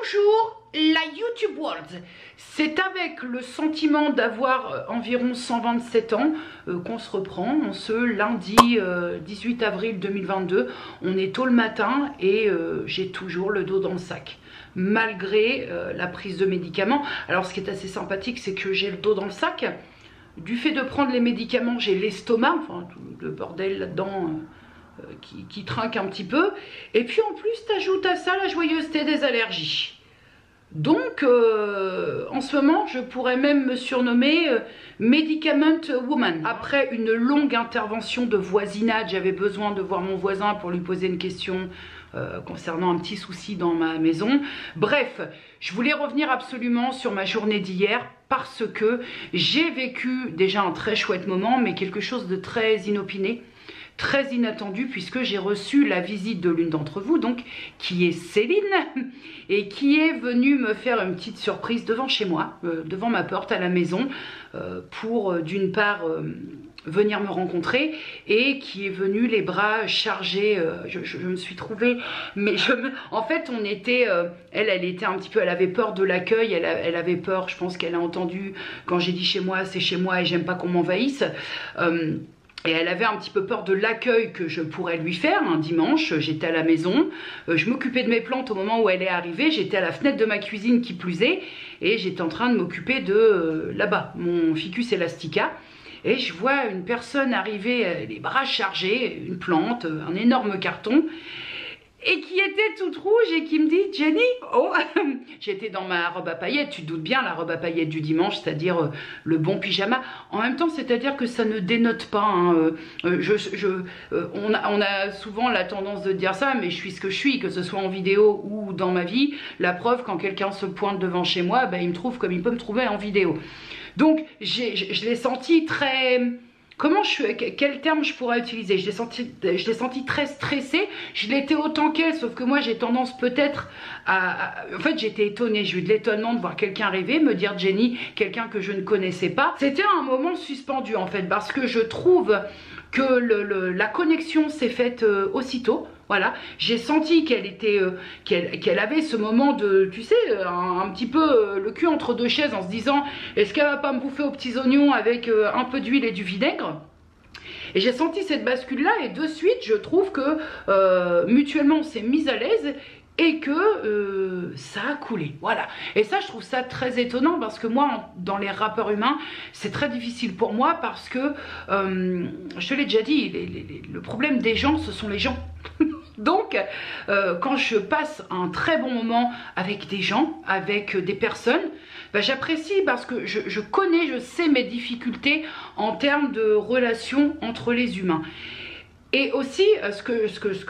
Bonjour la YouTube World, c'est avec le sentiment d'avoir environ 127 ans qu'on se reprend en ce lundi 18 avril 2022. On est tôt le matin et j'ai toujours le dos dans le sac malgré la prise de médicaments. Alors ce qui est assez sympathique, c'est que j'ai le dos dans le sac. Du fait de prendre les médicaments, j'ai l'estomac, enfin tout le bordel là-dedans qui trinque un petit peu. Et puis en plus, t'ajoutes à ça la joyeuseté des allergies. Donc, en ce moment, je pourrais même me surnommer Medicament Woman. Après une longue intervention de voisinage, j'avais besoin de voir mon voisin pour lui poser une question concernant un petit souci dans ma maison. Bref, je voulais revenir absolument sur ma journée d'hier parce que j'ai vécu déjà un très chouette moment, mais quelque chose de très inopiné, très inattendu, puisque j'ai reçu la visite de l'une d'entre vous, donc qui est Céline, et qui est venue me faire une petite surprise devant chez moi, devant ma porte à la maison, pour d'une part venir me rencontrer, et qui est venue les bras chargés. Je me suis trouvée, mais en fait on était, elle était un petit peu, elle avait peur de l'accueil, elle avait peur, je pense qu'elle a entendu quand j'ai dit chez moi, c'est chez moi et j'aime pas qu'on m'envahisse. Et elle avait un petit peu peur de l'accueil que je pourrais lui faire un dimanche. J'étais à la maison, je m'occupais de mes plantes au moment où elle est arrivée. J'étais à la fenêtre de ma cuisine qui plus est, et j'étais en train de m'occuper de là-bas, mon ficus elastica. Et je vois une personne arriver, les bras chargés, une plante, un énorme carton, et qui était toute rouge et qui me dit « Jenny, oh !» J'étais dans ma robe à paillettes, tu te doutes bien, la robe à paillettes du dimanche, c'est-à-dire le bon pyjama. En même temps, c'est-à-dire que ça ne dénote pas. Hein. On a souvent la tendance de dire ça, mais je suis ce que je suis, que ce soit en vidéo ou dans ma vie. La preuve, quand quelqu'un se pointe devant chez moi, ben, il me trouve comme il peut me trouver en vidéo. Donc, je l'ai senti très... Quel terme je pourrais utiliser? Je l'ai senti très stressée. Je l'étais autant qu'elle, sauf que moi j'ai tendance peut-être en fait j'étais étonnée, j'ai eu de l'étonnement de voir quelqu'un arriver, me dire Jenny, quelqu'un que je ne connaissais pas. C'était un moment suspendu en fait, parce que je trouve que la connexion s'est faite aussitôt. Voilà, j'ai senti qu'elle avait ce moment de, tu sais, un petit peu le cul entre deux chaises en se disant est-ce qu'elle va pas me bouffer aux petits oignons avec un peu d'huile et du vinaigre? Et j'ai senti cette bascule là et de suite je trouve que mutuellement on s'est mis à l'aise et que ça a coulé, voilà. Et ça, je trouve ça très étonnant parce que moi, dans les rappeurs humains, c'est très difficile pour moi parce que, je te l'ai déjà dit, le problème des gens, ce sont les gens. Donc, quand je passe un très bon moment avec des gens, avec des personnes, ben, j'apprécie parce que je connais, je sais mes difficultés en termes de relations entre les humains. Et aussi, ce que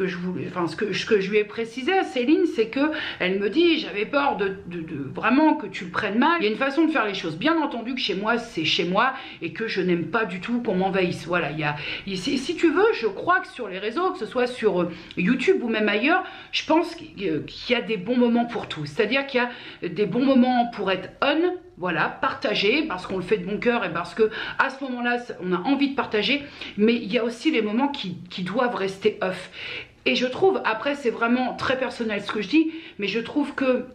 je lui ai précisé à Céline, c'est que elle me dit, j'avais peur de vraiment que tu le prennes mal. Il y a une façon de faire les choses. Bien entendu que chez moi, c'est chez moi et que je n'aime pas du tout qu'on m'envahisse. Voilà, si tu veux, je crois que sur les réseaux, que ce soit sur YouTube ou même ailleurs, je pense qu'il y a des bons moments pour tout. C'est-à-dire qu'il y a des bons moments pour être on, voilà, partager parce qu'on le fait de bon cœur et parce que à ce moment-là, on a envie de partager. Mais il y a aussi les moments qui doivent rester off. Et je trouve, après c'est vraiment très personnel ce que je dis, mais je trouve que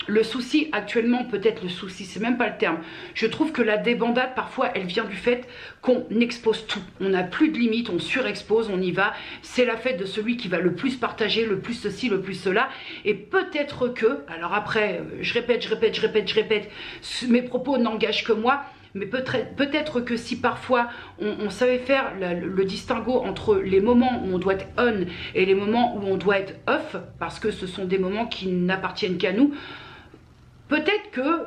le souci actuellement, peut-être le souci, c'est même pas le terme. Je trouve que la débandade, parfois, elle vient du fait qu'on expose tout. On n'a plus de limites, on surexpose, on y va. C'est la fête de celui qui va le plus partager, le plus ceci, le plus cela. Et peut-être que, alors après, je répète, mes propos n'engagent que moi. Mais peut-être que si parfois on savait faire le distinguo entre les moments où on doit être on et les moments où on doit être off, parce que ce sont des moments qui n'appartiennent qu'à nous, peut-être que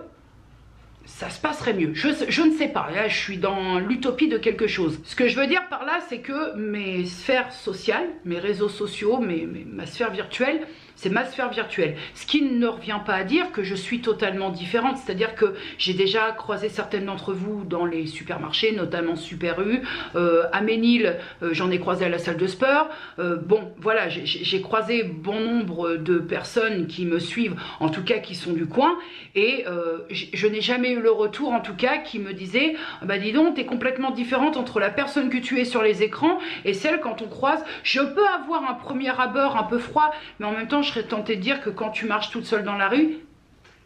ça se passerait mieux. Je ne sais pas, là je suis dans l'utopie de quelque chose. Ce que je veux dire par là, c'est que mes sphères sociales, mes réseaux sociaux, ma sphère virtuelle, c'est ma sphère virtuelle. Ce qui ne revient pas à dire que je suis totalement différente. C'est-à-dire que j'ai déjà croisé certaines d'entre vous dans les supermarchés, notamment Super U. À Ménil, j'en ai croisé à la salle de sport. Bon, voilà, j'ai croisé bon nombre de personnes qui me suivent, en tout cas qui sont du coin. Et je n'ai jamais eu le retour, en tout cas, qui me disait bah dis donc, t'es complètement différente entre la personne que tu es sur les écrans et celle quand on croise. Je peux avoir un premier abord un peu froid, mais en même temps, je serais tentée de dire que quand tu marches toute seule dans la rue,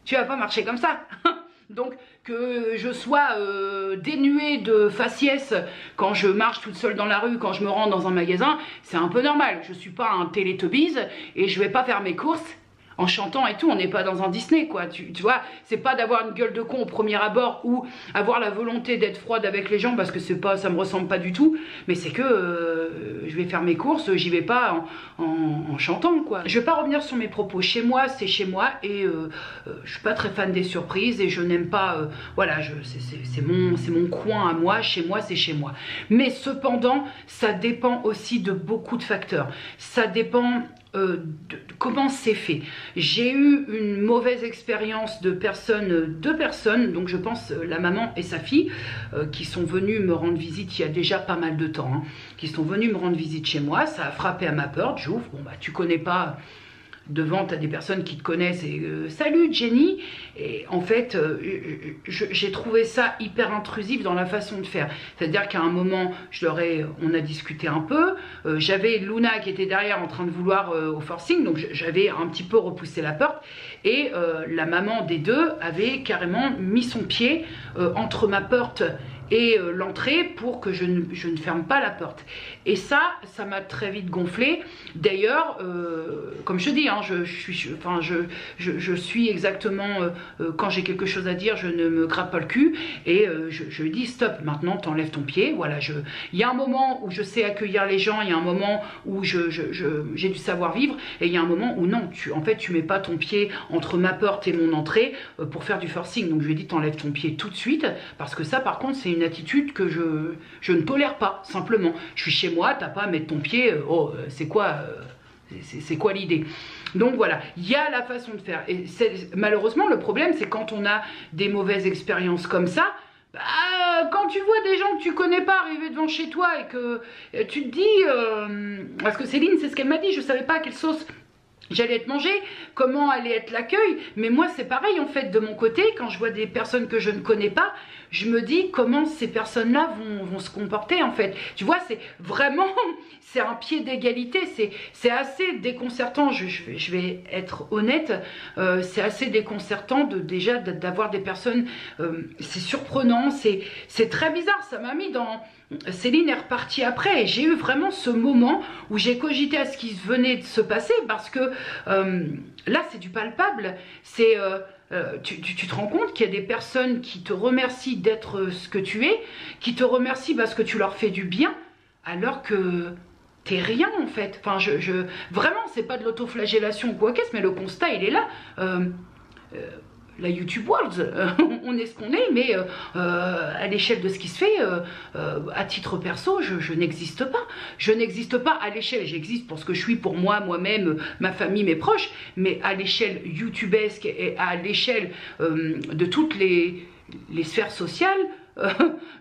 tu vas pas marcher comme ça. Donc que je sois dénuée de faciès quand je marche toute seule dans la rue, quand je me rends dans un magasin, c'est un peu normal. Je suis pas un Teletubbies et je vais pas faire mes courses en chantant et tout. On n'est pas dans un Disney, quoi. Tu vois, c'est pas d'avoir une gueule de con au premier abord ou avoir la volonté d'être froide avec les gens parce que c'est pas, ça me ressemble pas du tout. Mais c'est que je vais faire mes courses, j'y vais pas en chantant, quoi. Je vais pas revenir sur mes propos. Chez moi, c'est chez moi et je suis pas très fan des surprises et je n'aime pas. Voilà, c'est mon coin à moi. Chez moi, c'est chez moi. Mais cependant, ça dépend aussi de beaucoup de facteurs. Ça dépend de comment c'est fait. J'ai eu une mauvaise expérience de deux personnes, donc je pense la maman et sa fille, qui sont venues me rendre visite il y a déjà pas mal de temps, hein, qui sont venues me rendre visite chez moi. Ça a frappé à ma porte, j'ouvre, bon bah tu connais pas. Devant, tu as des personnes qui te connaissent et salut Jenny. Et en fait, j'ai trouvé ça hyper intrusif dans la façon de faire. C'est-à-dire qu'à un moment, on a discuté un peu. J'avais Luna qui était derrière en train de vouloir au forcing, donc j'avais un petit peu repoussé la porte. Et la maman des deux avait carrément mis son pied entre ma porte et l'entrée pour que je ne ferme pas la porte. Et ça m'a très vite gonflé. D'ailleurs, comme je te dis, hein, je suis exactement, quand j'ai quelque chose à dire, je ne me gratte pas le cul. Et je lui dis stop, maintenant t'enlèves ton pied. Voilà, il y a un moment où je sais accueillir les gens, il y a un moment où j'ai du savoir-vivre, et il y a un moment où non, en fait tu mets pas ton pied entre ma porte et mon entrée pour faire du forcing. Donc je lui ai dit t'enlèves ton pied tout de suite, parce que ça par contre c'est une attitude que je ne tolère pas, simplement. Je suis chez moi, t'as pas à mettre ton pied, c'est quoi l'idée? Donc voilà, il y a la façon de faire. Et malheureusement, le problème, c'est quand on a des mauvaises expériences comme ça, bah, quand tu vois des gens que tu connais pas arriver devant chez toi et que tu te dis, parce que Céline, c'est ce qu'elle m'a dit, je savais pas à quelle sauce j'allais être mangée, comment allait être l'accueil, mais moi c'est pareil en fait de mon côté, quand je vois des personnes que je ne connais pas, je me dis comment ces personnes-là vont se comporter en fait. Tu vois, c'est vraiment, c'est un pied d'égalité, c'est assez déconcertant, je vais être honnête, c'est assez déconcertant déjà d'avoir des personnes, c'est surprenant, c'est très bizarre, ça m'a mis dans... Céline est repartie après et j'ai eu vraiment ce moment où j'ai cogité à ce qui venait de se passer parce que là c'est du palpable, c'est tu te rends compte qu'il y a des personnes qui te remercient d'être ce que tu es, qui te remercient parce que tu leur fais du bien alors que t'es rien en fait. Enfin vraiment c'est pas de l'autoflagellation ou quoi qu'est-ce, mais le constat il est là. La YouTube World, on est ce qu'on est, mais à l'échelle de ce qui se fait, à titre perso, je n'existe pas. Je n'existe pas à l'échelle, j'existe pour ce que je suis, pour moi, moi-même, ma famille, mes proches, mais à l'échelle youtubesque et à l'échelle de toutes les sphères sociales,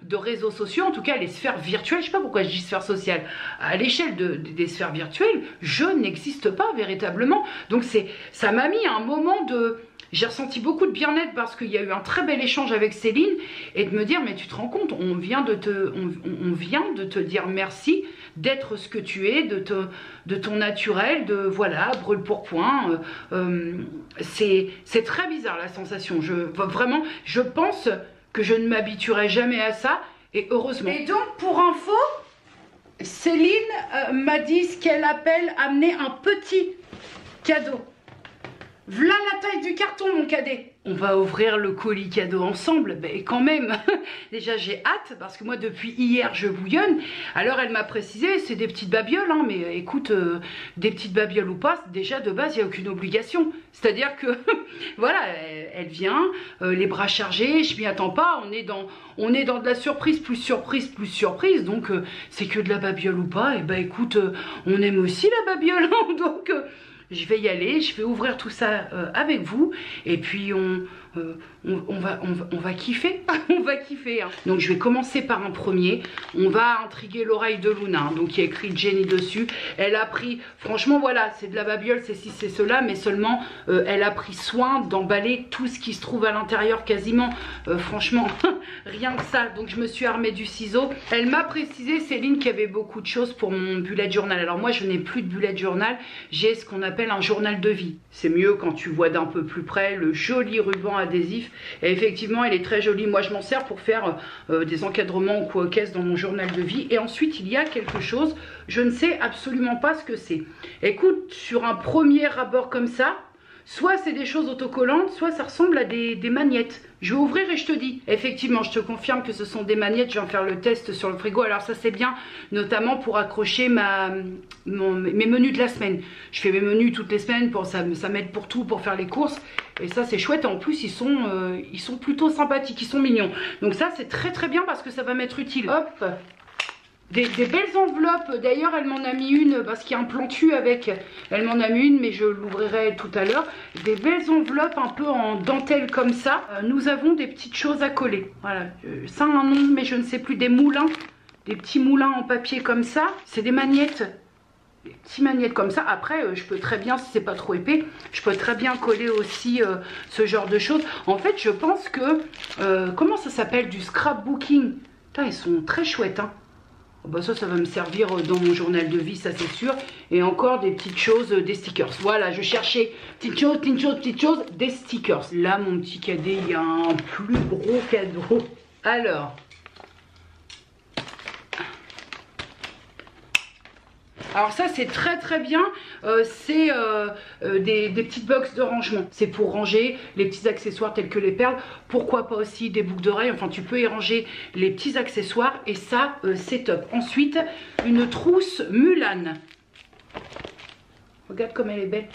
de réseaux sociaux, en tout cas les sphères virtuelles, je sais pas pourquoi je dis sphère sociale, à l'échelle des sphères virtuelles, je n'existe pas véritablement. Donc ça m'a mis un moment de... J'ai ressenti beaucoup de bien-être parce qu'il y a eu un très bel échange avec Céline et de me dire mais tu te rends compte, on vient de te dire merci d'être ce que tu es, de ton naturel, de voilà, brûle pour point. C'est très bizarre la sensation. Vraiment, je pense que je ne m'habituerai jamais à ça et heureusement. Et donc pour info, Céline m'a dit ce qu'elle appelle amener un petit cadeau. Voilà la taille du carton, mon cadet. On va ouvrir le colis cadeau ensemble. Ben quand même, déjà j'ai hâte parce que moi depuis hier je bouillonne. Alors elle m'a précisé, c'est des petites babioles, hein, mais écoute, des petites babioles ou pas, déjà de base il n'y a aucune obligation. C'est-à-dire que voilà, elle vient, les bras chargés, je m'y attends pas. On est dans de la surprise, plus surprise, plus surprise. Donc c'est que de la babiole ou pas. Et ben écoute, on aime aussi la babiole, hein, donc. Je vais y aller, je vais ouvrir tout ça avec vous et puis on va kiffer, on va kiffer. Hein. Donc je vais commencer par un premier, on va intriguer l'oreille de Luna, hein, donc il y a écrit Jenny dessus. Elle a pris, franchement voilà, c'est de la babiole, c'est ci, c'est cela, mais seulement elle a pris soin d'emballer tout ce qui se trouve à l'intérieur quasiment, franchement, rien que ça. Donc je me suis armée du ciseau. Elle m'a précisé, Céline, qu'il y avait beaucoup de choses pour mon bullet journal. Alors moi je n'ai plus de bullet journal, j'ai ce qu'on appelle s'appelle un journal de vie. C'est mieux quand tu vois d'un peu plus près le joli ruban adhésif. Et effectivement, il est très joli. Moi, je m'en sers pour faire des encadrements ou quoi caisse dans mon journal de vie. Et ensuite, il y a quelque chose, je ne sais absolument pas ce que c'est. Écoute, sur un premier abord comme ça, soit c'est des choses autocollantes, soit ça ressemble à des magnettes. Je vais ouvrir et je te dis. Effectivement, je te confirme que ce sont des magnettes. Je vais en faire le test sur le frigo. Alors ça, c'est bien, notamment pour accrocher mes menus de la semaine. Je fais mes menus toutes les semaines, pour ça m'aide pour tout, pour faire les courses. Et ça, c'est chouette. En plus, ils sont plutôt sympathiques, ils sont mignons. Donc ça, c'est très très bien parce que ça va m'être utile. Hop, des belles enveloppes. D'ailleurs, elle m'en a mis une parce qu'il y a un plantu avec. Elle m'en a mis une, mais je l'ouvrirai tout à l'heure. Des belles enveloppes un peu en dentelle comme ça. Nous avons des petites choses à coller. Voilà, ça a un nom, mais je ne sais plus. Des moulins, des petits moulins en papier comme ça. C'est des magnettes. Des petits magnettes comme ça. Après, je peux très bien, si c'est pas trop épais, je peux très bien coller aussi ce genre de choses. En fait, je pense que, comment ça s'appelle, du scrapbooking. Putain, ils sont très chouettes, hein. Oh bah ça va me servir dans mon journal de vie, ça c'est sûr. Et encore des petites choses, des stickers. Voilà, je cherchais petites choses, des stickers. Là, mon petit cadet, il y a un plus gros cadeau. Alors ça c'est très très bien, c'est des petites box de rangement. C'est pour ranger les petits accessoires tels que les perles. Pourquoi pas aussi des boucles d'oreilles. Enfin tu peux y ranger les petits accessoires et ça c'est top. Ensuite une trousse Mulan. Regarde comme elle est belle.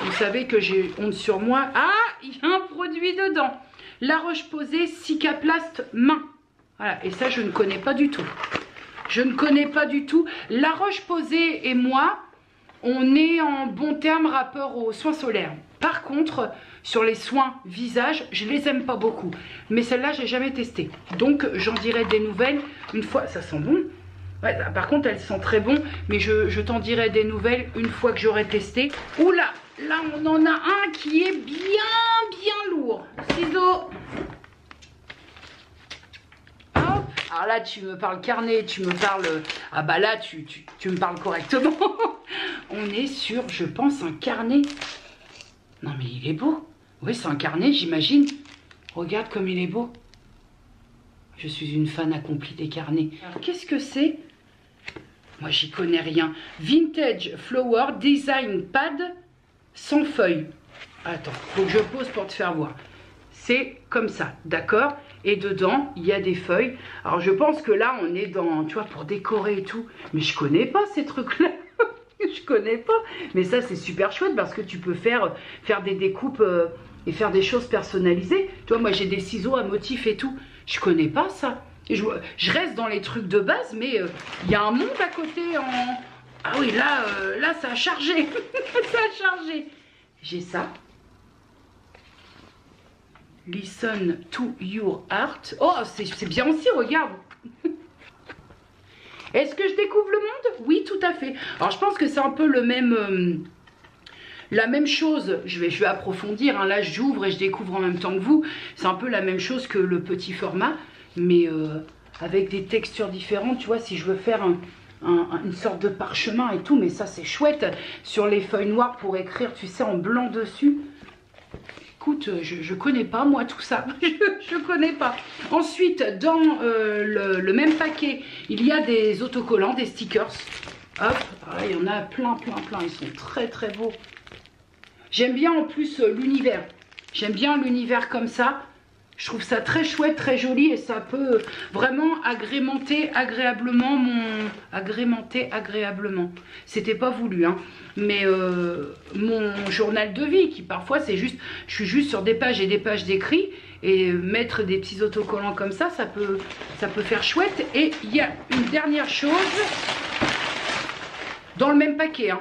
Vous savez que j'ai honte sur moi. Ah, il y a un produit dedans. La Roche-Posay Cicaplast main. Voilà, et ça je ne connais pas du tout. Je ne connais pas du tout. La Roche-Posay et moi, on est en bon terme rapport aux soins solaires. Par contre, sur les soins visage, je les aime pas beaucoup. Mais celle-là, j'ai jamais testé. Donc, j'en dirai des nouvelles une fois. Ça sent bon. Ouais, par contre, elles sentent très bon. Mais je t'en dirai des nouvelles une fois que j'aurai testé. Oula, là, on en a un qui est bien lourd. Ciseaux. Alors là, tu me parles carnet, tu me parles... Ah bah là, tu me parles correctement. On est sur, je pense, un carnet. Non mais il est beau. Oui, c'est un carnet, j'imagine. Regarde comme il est beau. Je suis une fan accomplie des carnets. Qu'est-ce que c'est? Moi, j'y connais rien. Vintage Flower Design Pad sans feuilles. Attends, faut que je pose pour te faire voir. C'est comme ça, d'accord? Et dedans, il y a des feuilles. Alors, je pense que là, on est dans, tu vois, pour décorer et tout. Mais je connais pas ces trucs-là. Je connais pas. Mais ça, c'est super chouette parce que tu peux faire des découpes et faire des choses personnalisées. Tu vois, moi, j'ai des ciseaux à motifs et tout. Je connais pas ça. Et je reste dans les trucs de base, mais il y a un monde à côté en... Ah oui, là, ça a chargé. Ça a chargé. J'ai ça. Listen to your heart. Oh, c'est bien aussi, regarde. Est-ce que je découvre le monde? Oui, tout à fait. Alors, je pense que c'est un peu le même... la même chose, je vais approfondir, hein. Là, j'ouvre et je découvre en même temps que vous. C'est un peu la même chose que le petit format, mais avec des textures différentes. Tu vois, si je veux faire une sorte de parchemin et tout, mais ça, c'est chouette. Sur les feuilles noires pour écrire, tu sais, en blanc dessus. Écoute, je connais pas moi tout ça, je connais pas. Ensuite, dans le même paquet, il y a des autocollants, des stickers. Hop, il y en a plein, ils sont très très beaux. J'aime bien en plus l'univers, j'aime bien l'univers comme ça. Je trouve ça très chouette, très joli et ça peut vraiment agrémenter agréablement C'était pas voulu, hein. Mais mon journal de vie qui parfois c'est juste, je suis juste sur des pages et des pages d'écrit et mettre des petits autocollants comme ça, ça peut faire chouette. Et il y a une dernière chose dans le même paquet, hein.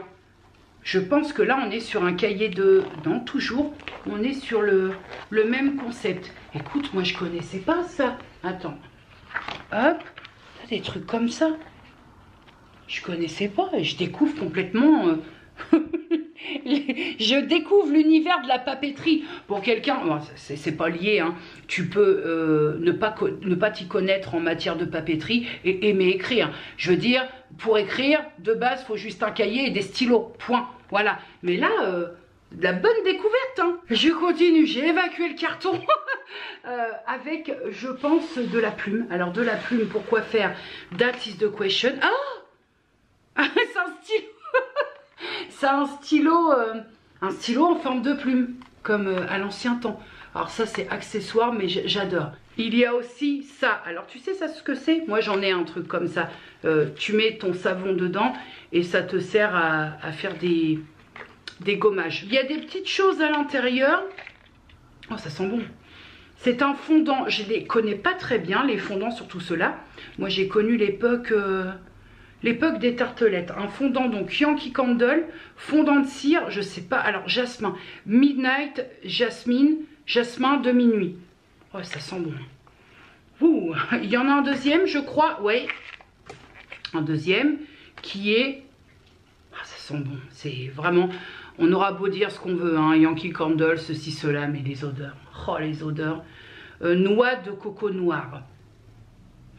Je pense que là, on est sur un cahier de... Non, toujours, on est sur le même concept. Écoute, moi, je connaissais pas ça. Attends. Hop. Des trucs comme ça. Je connaissais pas. Et je découvre complètement... je découvre l'univers de la papeterie. Pour quelqu'un, bon, c'est pas lié, hein. Tu peux ne pas t'y connaître en matière de papeterie et aimer écrire. Je veux dire, pour écrire, de base, il faut juste un cahier et des stylos. Point. Voilà, mais là, de la bonne découverte, hein. Je continue, j'ai évacué le carton avec, je pense, de la plume. Alors de la plume, pourquoi faire? That is the question. Ah c'est un stylo. C'est un stylo en forme de plume, comme à l'ancien temps. Alors ça c'est accessoire, mais j'adore. Il y a aussi ça. Alors tu sais ça ce que c'est? Moi j'en ai un truc comme ça. Tu mets ton savon dedans et ça te sert à faire des gommages. Il y a des petites choses à l'intérieur. Oh ça sent bon. C'est un fondant. Je les connais pas très bien les fondants, surtout ceux-là. Moi j'ai connu l'époque des tartelettes. Un fondant donc Yankee Candle, fondant de cire, je sais pas. Alors jasmin, Midnight Jasmin de minuit. Oh ça sent bon. Ouh, il y en a un deuxième je crois. Ouais. Un deuxième qui est... Ah ça sent bon. C'est vraiment... On aura beau dire ce qu'on veut, hein, Yankee Candle, ceci, cela, mais les odeurs. Oh les odeurs. Noix de coco noir.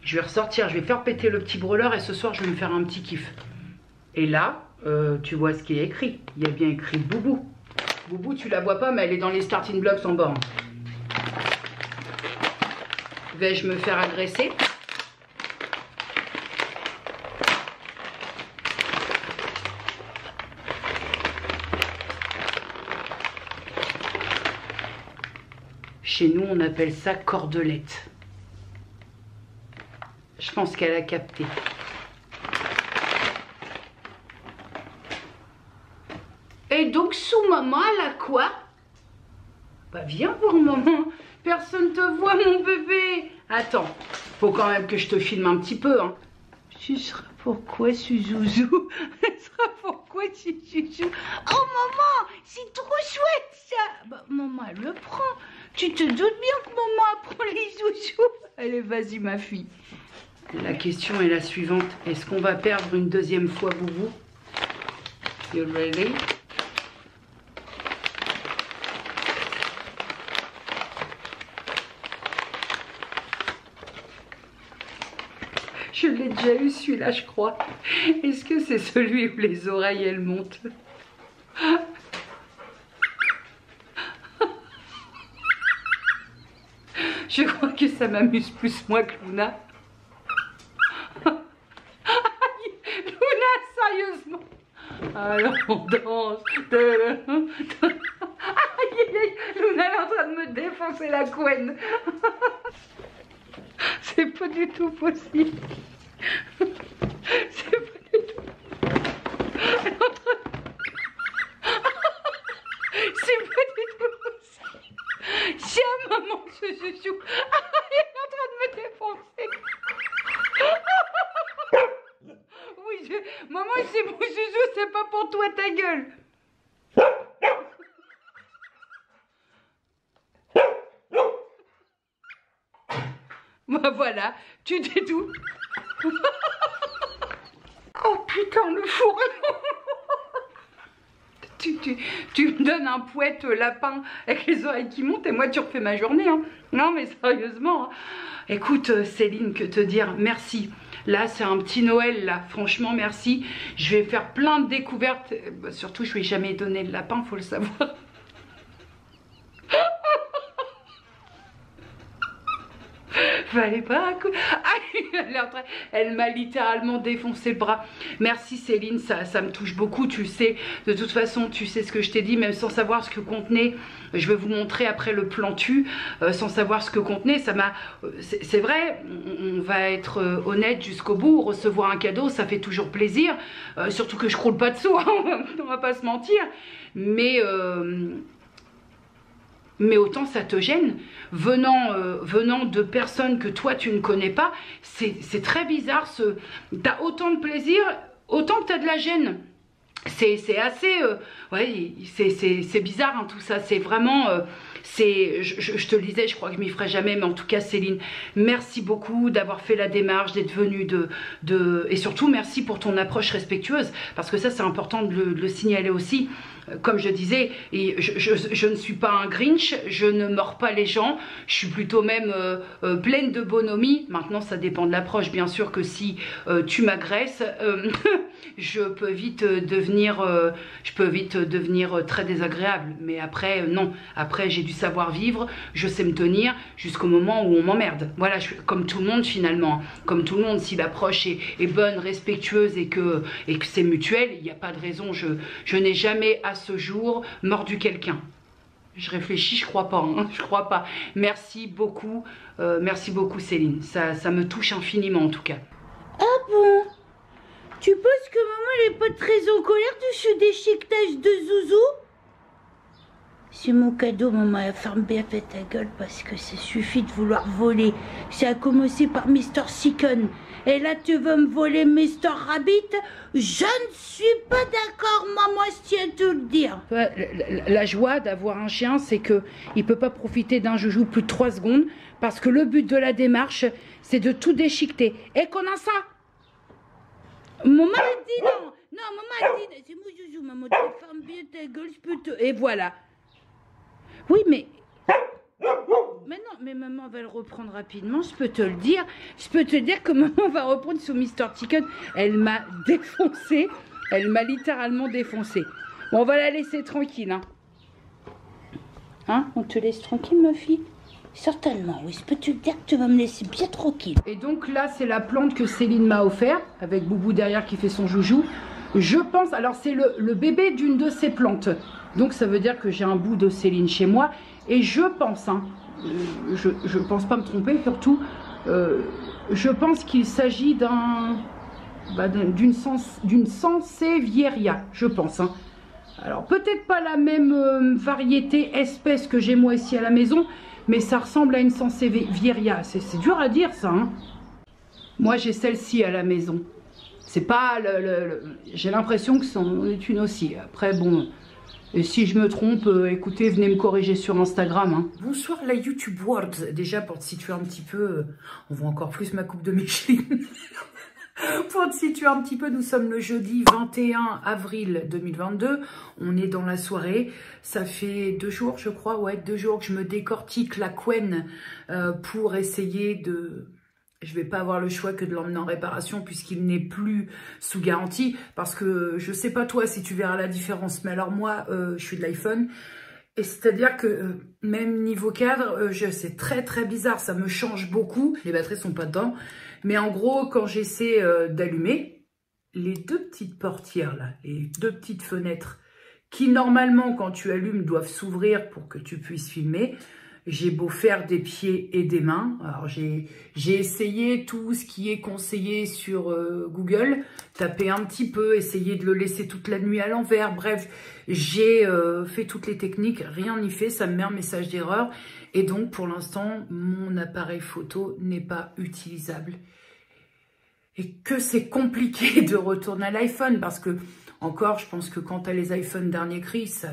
Je vais ressortir, je vais faire péter le petit brûleur et ce soir je vais me faire un petit kiff. Et là, tu vois ce qui est écrit. Il y a bien écrit Boubou. Boubou, tu la vois pas, mais elle est dans les starting blocks en bas. Vais-je me faire agresser? Chez nous, on appelle ça cordelette. Je pense qu'elle a capté. Et donc, sous maman, elle a quoi? Bah, viens voir maman. Personne te voit, mon bébé. Attends, faut quand même que je te filme un petit peu. Hein. Ce sera pourquoi, Suzouzou? Ce sera pourquoi, Suzouzou? Oh, maman, c'est trop chouette, ça. Bah, maman, elle le prend. Tu te doutes bien que maman prend les zouzous. Allez, vas-y, ma fille. La question est la suivante. Est-ce qu'on va perdre une deuxième fois Boubou? You ready? Je l'ai déjà eu celui-là, je crois. Est-ce que c'est celui où les oreilles, elles montent? Je crois que ça m'amuse plus moi que Luna. Luna, sérieusement. Alors on danse. Luna est en train de me défoncer la couenne. C'est pas du tout possible. C'est pas du tout. Elle est en train de... C'est pas du tout possible. Tiens maman, je joue. Elle est en train de me défoncer. Oui, maman, c'est mon joujou, c'est pas pour toi, ta gueule. Bah voilà, tu t'es tout. Oh putain, le four. Tu me donnes un poète lapin avec les oreilles qui montent et moi tu refais ma journée. Hein. Non mais sérieusement. Hein. Écoute Céline, que te dire, merci. Là c'est un petit Noël là, franchement merci. Je vais faire plein de découvertes. Surtout je lui ai jamais donné de lapin, faut le savoir. Fallait pas. Elle m'a littéralement défoncé le bras. Merci Céline, ça me touche beaucoup, tu sais. De toute façon, tu sais ce que je t'ai dit, même sans savoir ce que contenait. Je vais vous montrer après le plantu, sans savoir ce que contenait. Ça m'a. C'est vrai, on va être honnête jusqu'au bout. Recevoir un cadeau, ça fait toujours plaisir. Surtout que je croule pas dessous, hein, on va pas se mentir. Mais autant ça te gêne, venant de personnes que toi tu ne connais pas, c'est très bizarre, t'as autant de plaisir, autant que t'as de la gêne. C'est assez, ouais, c'est bizarre hein, tout ça, c'est vraiment, je te le disais, je crois que je m'y ferai jamais, mais en tout cas Céline, merci beaucoup d'avoir fait la démarche, d'être venue, et surtout merci pour ton approche respectueuse, parce que ça c'est important de le signaler aussi. comme je disais, et je ne suis pas un Grinch, je ne mords pas les gens, je suis plutôt même pleine de bonhomie. Maintenant, ça dépend de l'approche. Bien sûr que si tu m'agresses, je peux vite devenir très désagréable. Mais après, non. Après, j'ai du savoir-vivre, je sais me tenir jusqu'au moment où on m'emmerde. Voilà, je suis comme tout le monde finalement. Comme tout le monde, si l'approche est bonne, respectueuse et que c'est mutuel, il n'y a pas de raison. Je n'ai jamais à ce jour mordu quelqu'un. Je réfléchis, je crois pas, hein, je crois pas. Merci beaucoup Céline. Ça me touche infiniment en tout cas. Ah bon? Tu penses que maman n'est pas très en colère de ce déchiquetage de Zouzou? C'est mon cadeau, maman. Ferme bien ta gueule parce que ça suffit de vouloir voler. Ça a commencé par Mr. Chicken. Et là, tu veux me voler Mr. Rabbit? Je ne suis pas d'accord, maman, je tiens à te le dire. La joie d'avoir un chien, c'est qu'il ne peut pas profiter d'un joujou plus de 3 secondes parce que le but de la démarche, c'est de tout déchiqueter. Et qu'on a ça? Maman a dit non. Non, maman a dit non. C'est mon joujou, maman. Tu fermes bien ta gueule, je peux te... Et voilà. Oui, mais... Mais non, mais maman va le reprendre rapidement, je peux te le dire. Je peux te dire que maman va reprendre sous Mr. Chicken. Elle m'a défoncé. Elle m'a littéralement défoncé. Bon, on va la laisser tranquille, hein. Hein? On te laisse tranquille, ma fille? Certainement, oui. Je peux te dire que tu vas me laisser bien tranquille. Et donc là, c'est la plante que Céline m'a offert, avec Boubou derrière qui fait son joujou. Je pense, alors c'est le bébé d'une de ces plantes. Donc ça veut dire que j'ai un bout de Céline chez moi. Et je pense, hein, je pense pas me tromper, surtout, je pense qu'il s'agit d'une Sansevieria, je pense. Hein. Alors peut-être pas la même variété, espèce que j'ai moi ici à la maison, mais ça ressemble à une Sansevieria. C'est dur à dire ça. Hein. Moi j'ai celle-ci à la maison. C'est pas j'ai l'impression que c'en est une aussi. Après bon... Et si je me trompe, écoutez, venez me corriger sur Instagram. Hein. Bonsoir la YouTube World. Déjà, pour te situer un petit peu, on voit encore plus ma coupe de Micheline. Pour te situer un petit peu, nous sommes le jeudi 21 avril 2022. On est dans la soirée. Ça fait 2 jours, je crois, ouais, 2 jours que je me décortique la couenne pour essayer de... Je vais pas avoir le choix que de l'emmener en réparation puisqu'il n'est plus sous garantie. Parce que je sais pas toi si tu verras la différence. Mais alors moi, je suis de l'iPhone. Et c'est-à-dire que même niveau cadre, c'est très très bizarre. Ça me change beaucoup. Les batteries sont pas dedans. Mais en gros, quand j'essaie d'allumer, les 2 petites portières là, les 2 petites fenêtres qui normalement quand tu allumes doivent s'ouvrir pour que tu puisses filmer. J'ai beau faire des pieds et des mains. Alors j'ai essayé tout ce qui est conseillé sur Google, taper un petit peu, essayer de le laisser toute la nuit à l'envers. Bref, j'ai fait toutes les techniques, rien n'y fait, ça me met un message d'erreur. Et donc pour l'instant, mon appareil photo n'est pas utilisable. Et que c'est compliqué de retourner à l'iPhone parce que, encore, je pense que quand tu as les iPhones dernier cri, il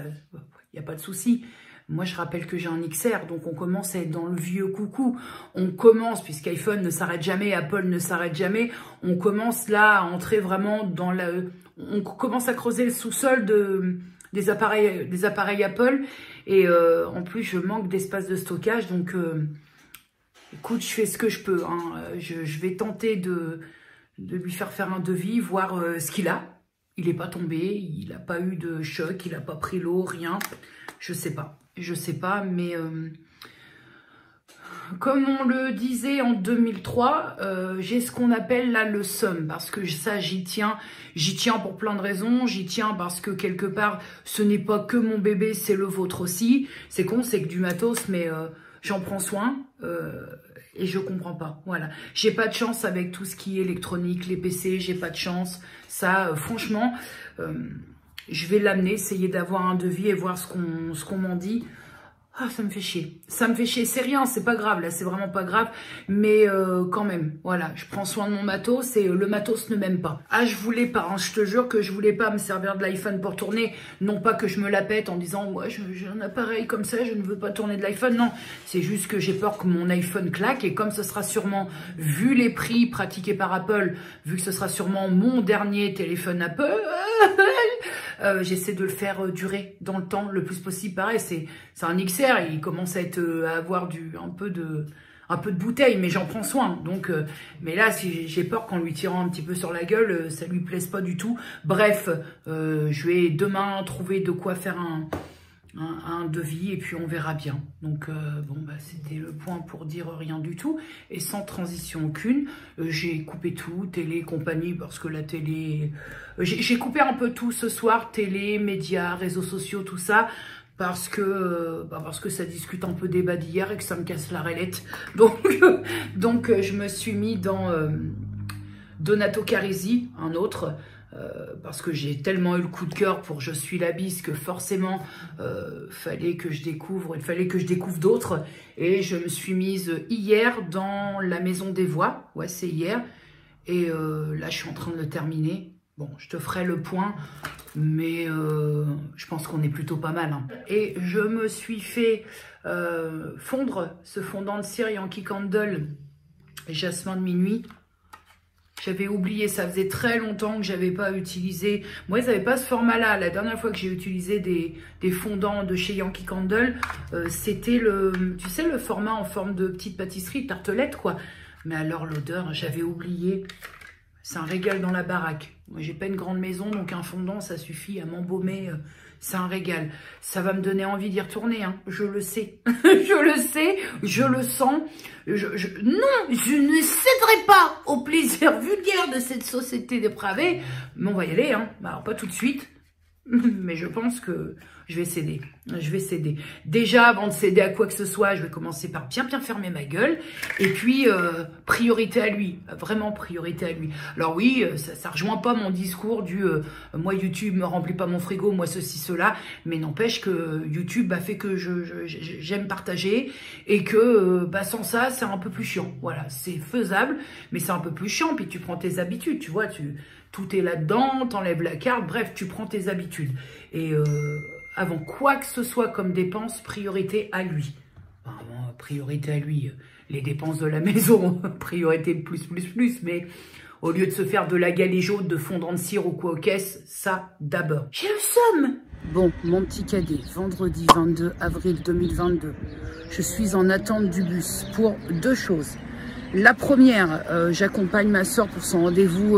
n'y a pas de souci. Moi, je rappelle que j'ai un XR, donc on commence à être dans le vieux coucou. On commence, puisqu'iPhone ne s'arrête jamais, Apple ne s'arrête jamais, on commence là à entrer vraiment dans la... On commence à creuser le sous-sol des appareils Apple. Et en plus, je manque d'espace de stockage, donc écoute, je fais ce que je peux. Hein. Je vais tenter de lui faire un devis, voir ce qu'il a. Il n'est pas tombé, il n'a pas eu de choc, il n'a pas pris l'eau, rien. Je sais pas. Je sais pas, mais comme on le disait en 2003, j'ai ce qu'on appelle là le seum, parce que ça j'y tiens pour plein de raisons, j'y tiens parce que quelque part ce n'est pas que mon bébé, c'est le vôtre aussi, c'est con, c'est que du matos, mais j'en prends soin et je comprends pas, voilà. J'ai pas de chance avec tout ce qui est électronique, les PC, j'ai pas de chance, ça franchement... je vais l'amener, essayer d'avoir un devis et voir ce qu'on m'en dit. Ah, ça me fait chier. Ça me fait chier. C'est rien, c'est pas grave. Là, c'est vraiment pas grave. Mais quand même, voilà. Je prends soin de mon matos et le matos ne m'aime pas. Ah, je voulais pas. Hein, je te jure que je voulais pas me servir de l'iPhone pour tourner. Non pas que je me la pète en disant, moi, j'ai un appareil comme ça, je ne veux pas tourner de l'iPhone. Non, c'est juste que j'ai peur que mon iPhone claque. Et comme ce sera sûrement, vu les prix pratiqués par Apple, vu que ce sera sûrement mon dernier téléphone Apple... J'essaie de le faire durer dans le temps le plus possible. Pareil, c'est un XR, il commence à avoir un peu de bouteille, mais j'en prends soin. Donc, mais là, si j'ai peur qu'en lui tirant un petit peu sur la gueule, ça lui plaise pas du tout. Bref, je vais demain trouver de quoi faire un devis et puis on verra bien. Donc bon, bah, c'était le point pour dire rien du tout et sans transition aucune. J'ai coupé tout, télé, compagnie, parce que la télé... j'ai coupé un peu tout ce soir, télé, médias, réseaux sociaux, tout ça, parce que ça discute un peu débat d'hier et que ça me casse la railette. Donc je me suis mis dans Donato Carisi, un autre, parce que j'ai tellement eu le coup de cœur pour Je suis la bise que forcément il fallait que je découvre d'autres. Et je me suis mise hier dans La Maison des Voix, ouais c'est hier, et là je suis en train de le terminer. Bon, je te ferai le point, mais je pense qu'on est plutôt pas mal. Hein. Et je me suis fait fondre ce fondant de cire Yankee Candle Jasmin de minuit. J'avais oublié, ça faisait très longtemps que j'avais pas utilisé. Moi, ils n'avaient pas ce format-là. La dernière fois que j'ai utilisé des fondants de chez Yankee Candle, c'était tu sais, le format en forme de petite pâtisserie, tartelette, quoi. Mais alors, l'odeur, j'avais oublié. C'est un régal dans la baraque. Moi, j'ai pas une grande maison, donc un fondant, ça suffit à m'embaumer. C'est un régal. Ça va me donner envie d'y retourner, hein. Je le sais. Je le sais, je le sens. Non, je ne céderai pas au plaisir vulgaire de cette société dépravée. Mais on va y aller, hein. Alors, pas tout de suite. Mais je pense que je vais céder. Je vais céder. Déjà, avant de céder à quoi que ce soit, je vais commencer par bien fermer ma gueule. Et puis, priorité à lui. Vraiment priorité à lui. Alors oui, ça rejoint pas mon discours du moi, YouTube me remplit pas mon frigo, moi, ceci, cela. Mais n'empêche que YouTube a fait que j'aime partager. Et que sans ça, c'est un peu plus chiant. Voilà, c'est faisable, mais c'est un peu plus chiant. Puis tu prends tes habitudes, tu vois, tout est là-dedans, t'enlèves la carte, bref, tu prends tes habitudes. Et avant quoi que ce soit comme dépense, priorité à lui. Vraiment, priorité à lui. Les dépenses de la maison, priorité plus, mais au lieu de se faire de la galéjaude, de fondant de cire ou quoi aux caisses, ça d'abord. J'ai le somme. Bon, mon petit cadet, vendredi 22 avril 2022. Je suis en attente du bus pour deux choses. La première, j'accompagne ma soeur pour son rendez-vous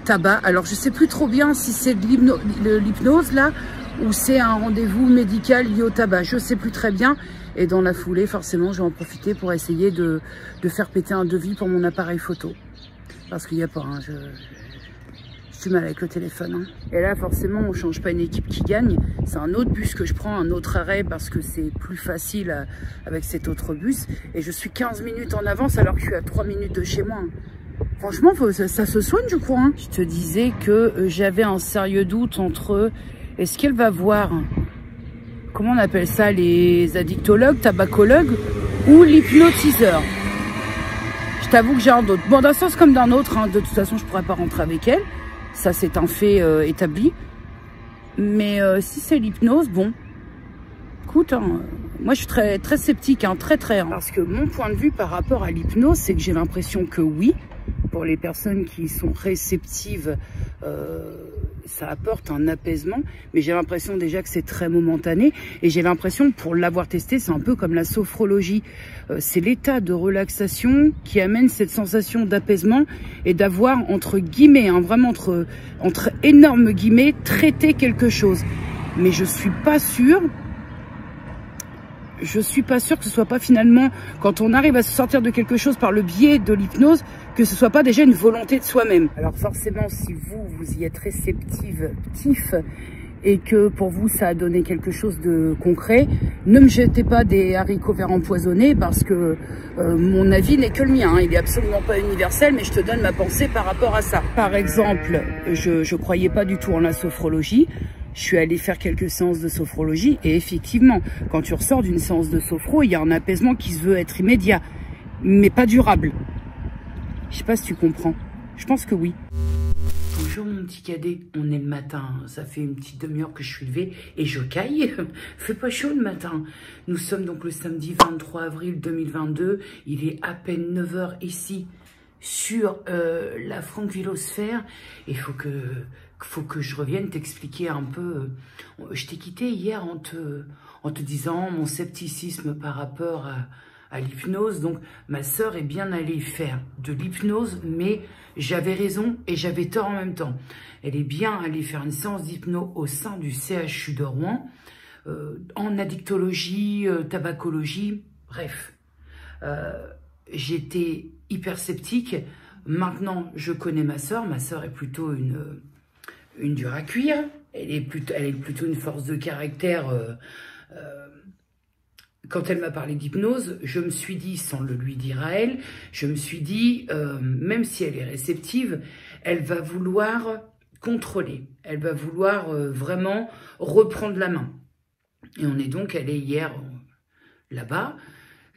tabac. Alors, je sais plus trop bien si c'est de l'hypnose, là, ou c'est un rendez-vous médical lié au tabac. Je sais plus très bien. Et dans la foulée, forcément, je vais en profiter pour essayer de faire péter un devis pour mon appareil photo. Parce qu'il n'y a pas, hein, je suis mal avec le téléphone. Hein. Et là, forcément, on ne change pas une équipe qui gagne. C'est un autre bus que je prends, un autre arrêt, parce que c'est plus facile avec cet autre bus. Et je suis 15 minutes en avance alors que je suis à 3 minutes de chez moi. Franchement, ça se soigne, je crois. Hein. Je te disais que j'avais un sérieux doute entre... Est-ce qu'elle va voir, comment on appelle ça, les addictologues, tabacologues ou l'hypnotiseur? Je t'avoue que j'ai un doute. Bon, d'un sens comme d'un autre, hein, de toute façon, je ne pourrais pas rentrer avec elle. Ça, c'est un fait établi. Mais si c'est l'hypnose, bon, écoute, hein, moi, je suis très, très sceptique, hein, très. Hein, parce que mon point de vue par rapport à l'hypnose, c'est que j'ai l'impression que oui, pour les personnes qui sont réceptives, ça apporte un apaisement, mais j'ai l'impression déjà que c'est très momentané, et j'ai l'impression, pour l'avoir testé, c'est un peu comme la sophrologie. C'est l'état de relaxation qui amène cette sensation d'apaisement et d'avoir, entre guillemets, hein, vraiment entre énormes guillemets, traité quelque chose. Mais je suis pas sûre que ce soit pas finalement, quand on arrive à se sortir de quelque chose par le biais de l'hypnose, que ce soit pas déjà une volonté de soi-même. Alors forcément, si vous y êtes réceptif et que pour vous ça a donné quelque chose de concret, ne me jetez pas des haricots verts empoisonnés, parce que mon avis n'est que le mien, hein. Il est absolument pas universel, mais je te donne ma pensée par rapport à ça. Par exemple, je croyais pas du tout en la sophrologie. Je suis allée faire quelques séances de sophrologie et effectivement, quand tu ressors d'une séance de sophro, il y a un apaisement qui se veut être immédiat, mais pas durable. Je sais pas si tu comprends. Je pense que oui. Bonjour mon petit cadet, on est le matin, ça fait une petite demi-heure que je suis levée et je caille. Fait pas chaud le matin. Nous sommes donc le samedi 23 avril 2022, il est à peine 9 h ici sur la Francvilosphère. Il faut que faut que je revienne t'expliquer un peu. Je t'ai quitté hier en te disant mon scepticisme par rapport à l'hypnose. Donc, ma sœur est bien allée faire de l'hypnose, mais j'avais raison et j'avais tort en même temps. Elle est bien allée faire une séance d'hypnose au sein du CHU de Rouen, en addictologie, tabacologie, bref. J'étais hyper sceptique. Maintenant, je connais ma sœur. Ma sœur est plutôt une dure à cuire. Elle est plutôt une force de caractère. Quand elle m'a parlé d'hypnose, je me suis dit, sans le lui dire à elle, je me suis dit, même si elle est réceptive, elle va vouloir contrôler. Elle va vouloir vraiment reprendre la main. Et on est donc allé hier là-bas.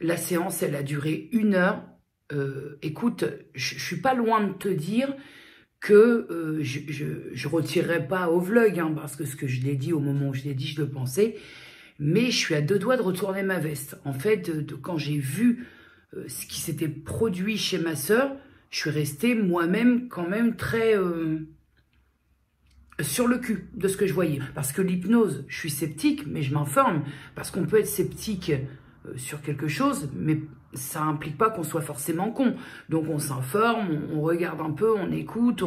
La séance, elle a duré 1 heure. Écoute, je suis pas loin de te dire que je retirerai pas au vlog, hein, parce que ce que je l'ai dit au moment où je l'ai dit, je le pensais. Mais je suis à 2 doigts de retourner ma veste. En fait, quand j'ai vu ce qui s'était produit chez ma sœur, je suis restée moi-même quand même très sur le cul de ce que je voyais. Parce que l'hypnose, je suis sceptique, mais je m'informe. Parce qu'on peut être sceptique sur quelque chose, mais ça implique pas qu'on soit forcément con. Donc on s'informe, on regarde un peu, on écoute,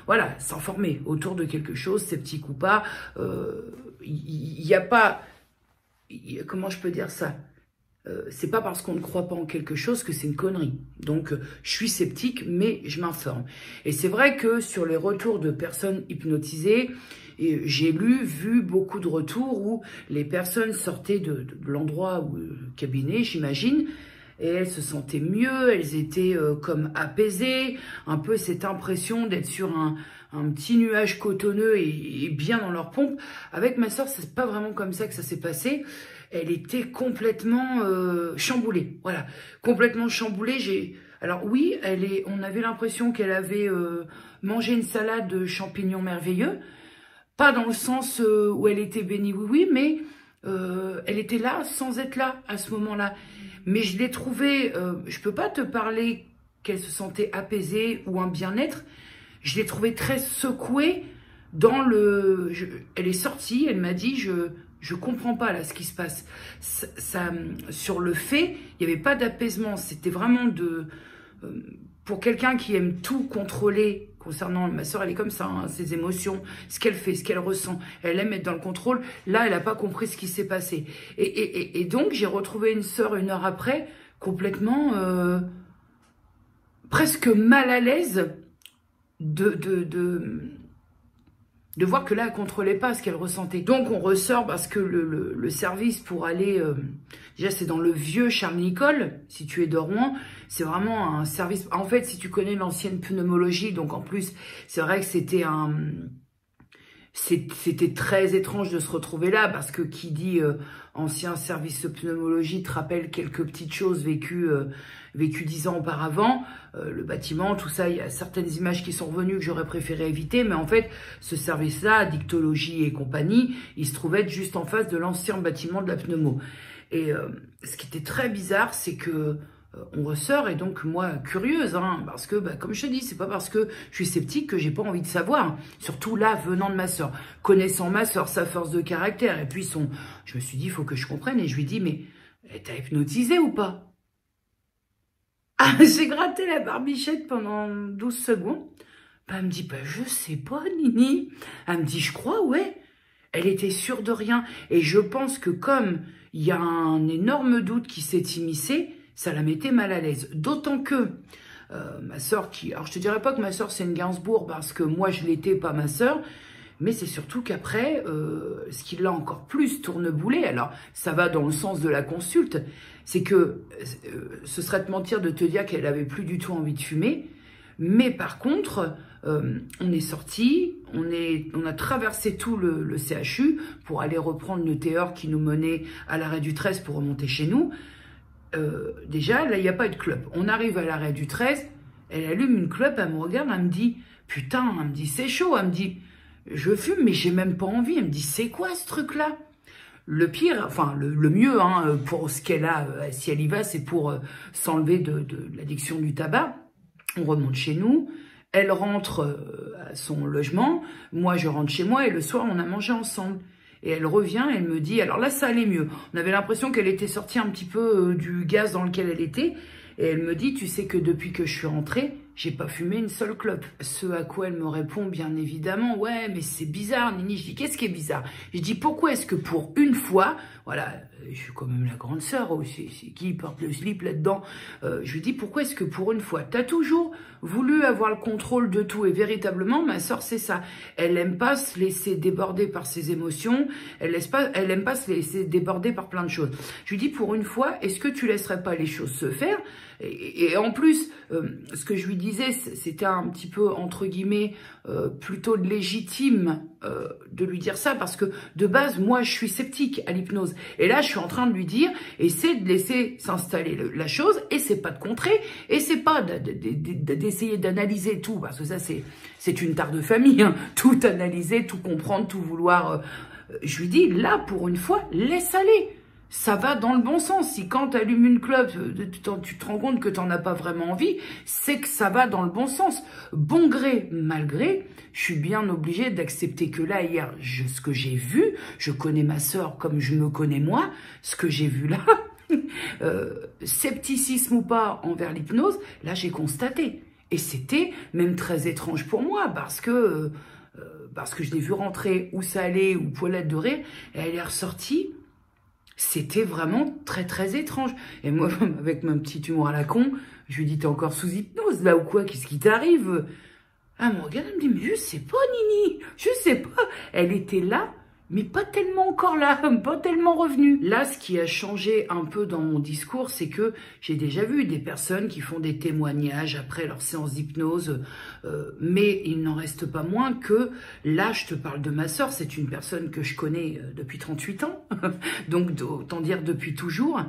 voilà, s'informer autour de quelque chose, sceptique ou pas. Il n'y a pas... Comment je peux dire ça? C'est pas parce qu'on ne croit pas en quelque chose que c'est une connerie. Donc, je suis sceptique, mais je m'informe. Et c'est vrai que sur les retours de personnes hypnotisées, j'ai vu beaucoup de retours où les personnes sortaient de l'endroit ou cabinet, j'imagine, et elles se sentaient mieux, elles étaient comme apaisées, un peu cette impression d'être sur un petit nuage cotonneux et bien dans leur pompe. Avec ma soeur, c'est pas vraiment comme ça que ça s'est passé. Elle était complètement chamboulée, voilà, complètement chamboulée. Alors oui, on avait l'impression qu'elle avait mangé une salade de champignons merveilleux, pas dans le sens où elle était bénie, oui, mais elle était là sans être là à ce moment-là. Mais je l'ai trouvée, je peux pas te parler qu'elle se sentait apaisée ou un bien-être. Je l'ai trouvée très secouée dans elle est sortie, elle m'a dit, je comprends pas là ce qui se passe. Sur le fait, il n'y avait pas d'apaisement. C'était vraiment pour quelqu'un qui aime tout contrôler concernant ma soeur, elle est comme ça, hein, ses émotions, ce qu'elle fait, ce qu'elle ressent. Elle aime être dans le contrôle. Là, elle n'a pas compris ce qui s'est passé. Et donc, j'ai retrouvé une soeur 1 heure après, complètement presque mal à l'aise de voir que là, elle ne contrôlait pas ce qu'elle ressentait. Donc, on ressort parce que le service pour aller... déjà, c'est dans le vieux Charles-Nicolle, situé de Rouen. C'est vraiment un service... En fait, si tu connais l'ancienne pneumologie, donc en plus, c'est vrai que c'était c'était très étrange de se retrouver là, parce que qui dit ancien service de pneumologie te rappelle quelques petites choses vécues 10 ans auparavant. Le bâtiment, tout ça, il y a certaines images qui sont revenues que j'aurais préféré éviter, mais en fait, ce service-là, addictologie et compagnie, il se trouvait être juste en face de l'ancien bâtiment de la pneumo. Et ce qui était très bizarre, c'est que on ressort, et donc moi curieuse, hein, parce que comme je te dis, c'est pas parce que je suis sceptique que j'ai pas envie de savoir, surtout là venant de ma soeur, connaissant ma soeur, sa force de caractère, et puis je me suis dit il faut que je comprenne, et je lui dis mais t'as hypnotisé ou pas? Ah, j'ai gratté la barbichette pendant 12 secondes. Elle me dit je sais pas Nini. Elle me dit je crois, ouais. Elle était sûre de rien, et je pense que comme il y a un énorme doute qui s'est immiscé, ça la mettait mal à l'aise. D'autant que ma sœur alors je te dirais pas que ma sœur c'est une Gainsbourg, parce que moi je l'étais, pas ma sœur, mais c'est surtout qu'après, ce qui l'a encore plus tourneboulé, alors ça va dans le sens de la consulte, c'est que ce serait te mentir de te dire qu'elle avait plus du tout envie de fumer, mais par contre, on est sorti, on a traversé tout le CHU pour aller reprendre le TER qui nous menait à l'arrêt du 13 pour remonter chez nous. Déjà, là, il n'y a pas eu de clope. On arrive à l'arrêt du 13, elle allume une clope, elle me regarde, elle me dit, putain, elle me dit, c'est chaud, elle me dit, je fume, mais j'ai même pas envie. Elle me dit, c'est quoi ce truc-là? Le pire, enfin, le mieux, hein, pour ce qu'elle a, si elle y va, c'est pour s'enlever de l'addiction du tabac. On remonte chez nous, Elle rentre à son logement, moi je rentre chez moi et le soir on a mangé ensemble. Et elle revient, elle me dit, alors là ça allait mieux. On avait l'impression qu'elle était sortie un petit peu du gaz dans lequel elle était. Et elle me dit, tu sais que depuis que je suis rentrée, j'ai pas fumé une seule clope. Ce à quoi elle me répond, bien évidemment, ouais, mais c'est bizarre, Nini. Je dis, qu'est-ce qui est bizarre? Je dis, pourquoi est-ce que pour une fois, voilà, je suis quand même la grande sœur, oh, c'est qui porte le slip là-dedans? Je lui dis, pourquoi est-ce que pour une fois, t'as toujours voulu avoir le contrôle de tout? Et véritablement, ma sœur, c'est ça. Elle aime pas se laisser déborder par ses émotions, elle aime pas se laisser déborder par plein de choses. Je lui dis, pour une fois, est-ce que tu laisserais pas les choses se faire? Et en plus, ce que je lui disais, c'était un petit peu, entre guillemets, plutôt légitime de lui dire ça, parce que de base, moi, je suis sceptique à l'hypnose. Et là, je suis en train de lui dire, essaie de laisser s'installer la chose, et c'est pas de contrer, et c'est pas d'essayer d'analyser tout, parce que ça, c'est une tare de famille, hein, tout analyser, tout comprendre, tout vouloir. Je lui dis, là, pour une fois, laisse aller. Ça va dans le bon sens. Si quand tu allumes une clope, tu te rends compte que tu n'en as pas vraiment envie, c'est que ça va dans le bon sens. Bon gré, mal gré, je suis bien obligée d'accepter que là, hier, ce que j'ai vu, je connais ma sœur comme je me connais moi, ce que j'ai vu là, scepticisme ou pas envers l'hypnose, là, j'ai constaté. Et c'était même très étrange pour moi, parce que je l'ai vu rentrer où ça allait, ou poilette de rire, et elle est ressortie. C'était vraiment très, très étrange. Et moi, avec mon petit humour à la con, je lui dis, t'es encore sous hypnose, là, ou quoi? Qu'est-ce qui t'arrive? Elle me regarde, elle me dit, mais je sais pas, Nini, je sais pas. Elle était là, mais pas tellement encore là, pas tellement revenue. Là, ce qui a changé un peu dans mon discours, c'est que j'ai déjà vu des personnes qui font des témoignages après leur séance d'hypnose, mais il n'en reste pas moins que, là, je te parle de ma sœur, c'est une personne que je connais depuis 38 ans, donc autant dire depuis toujours,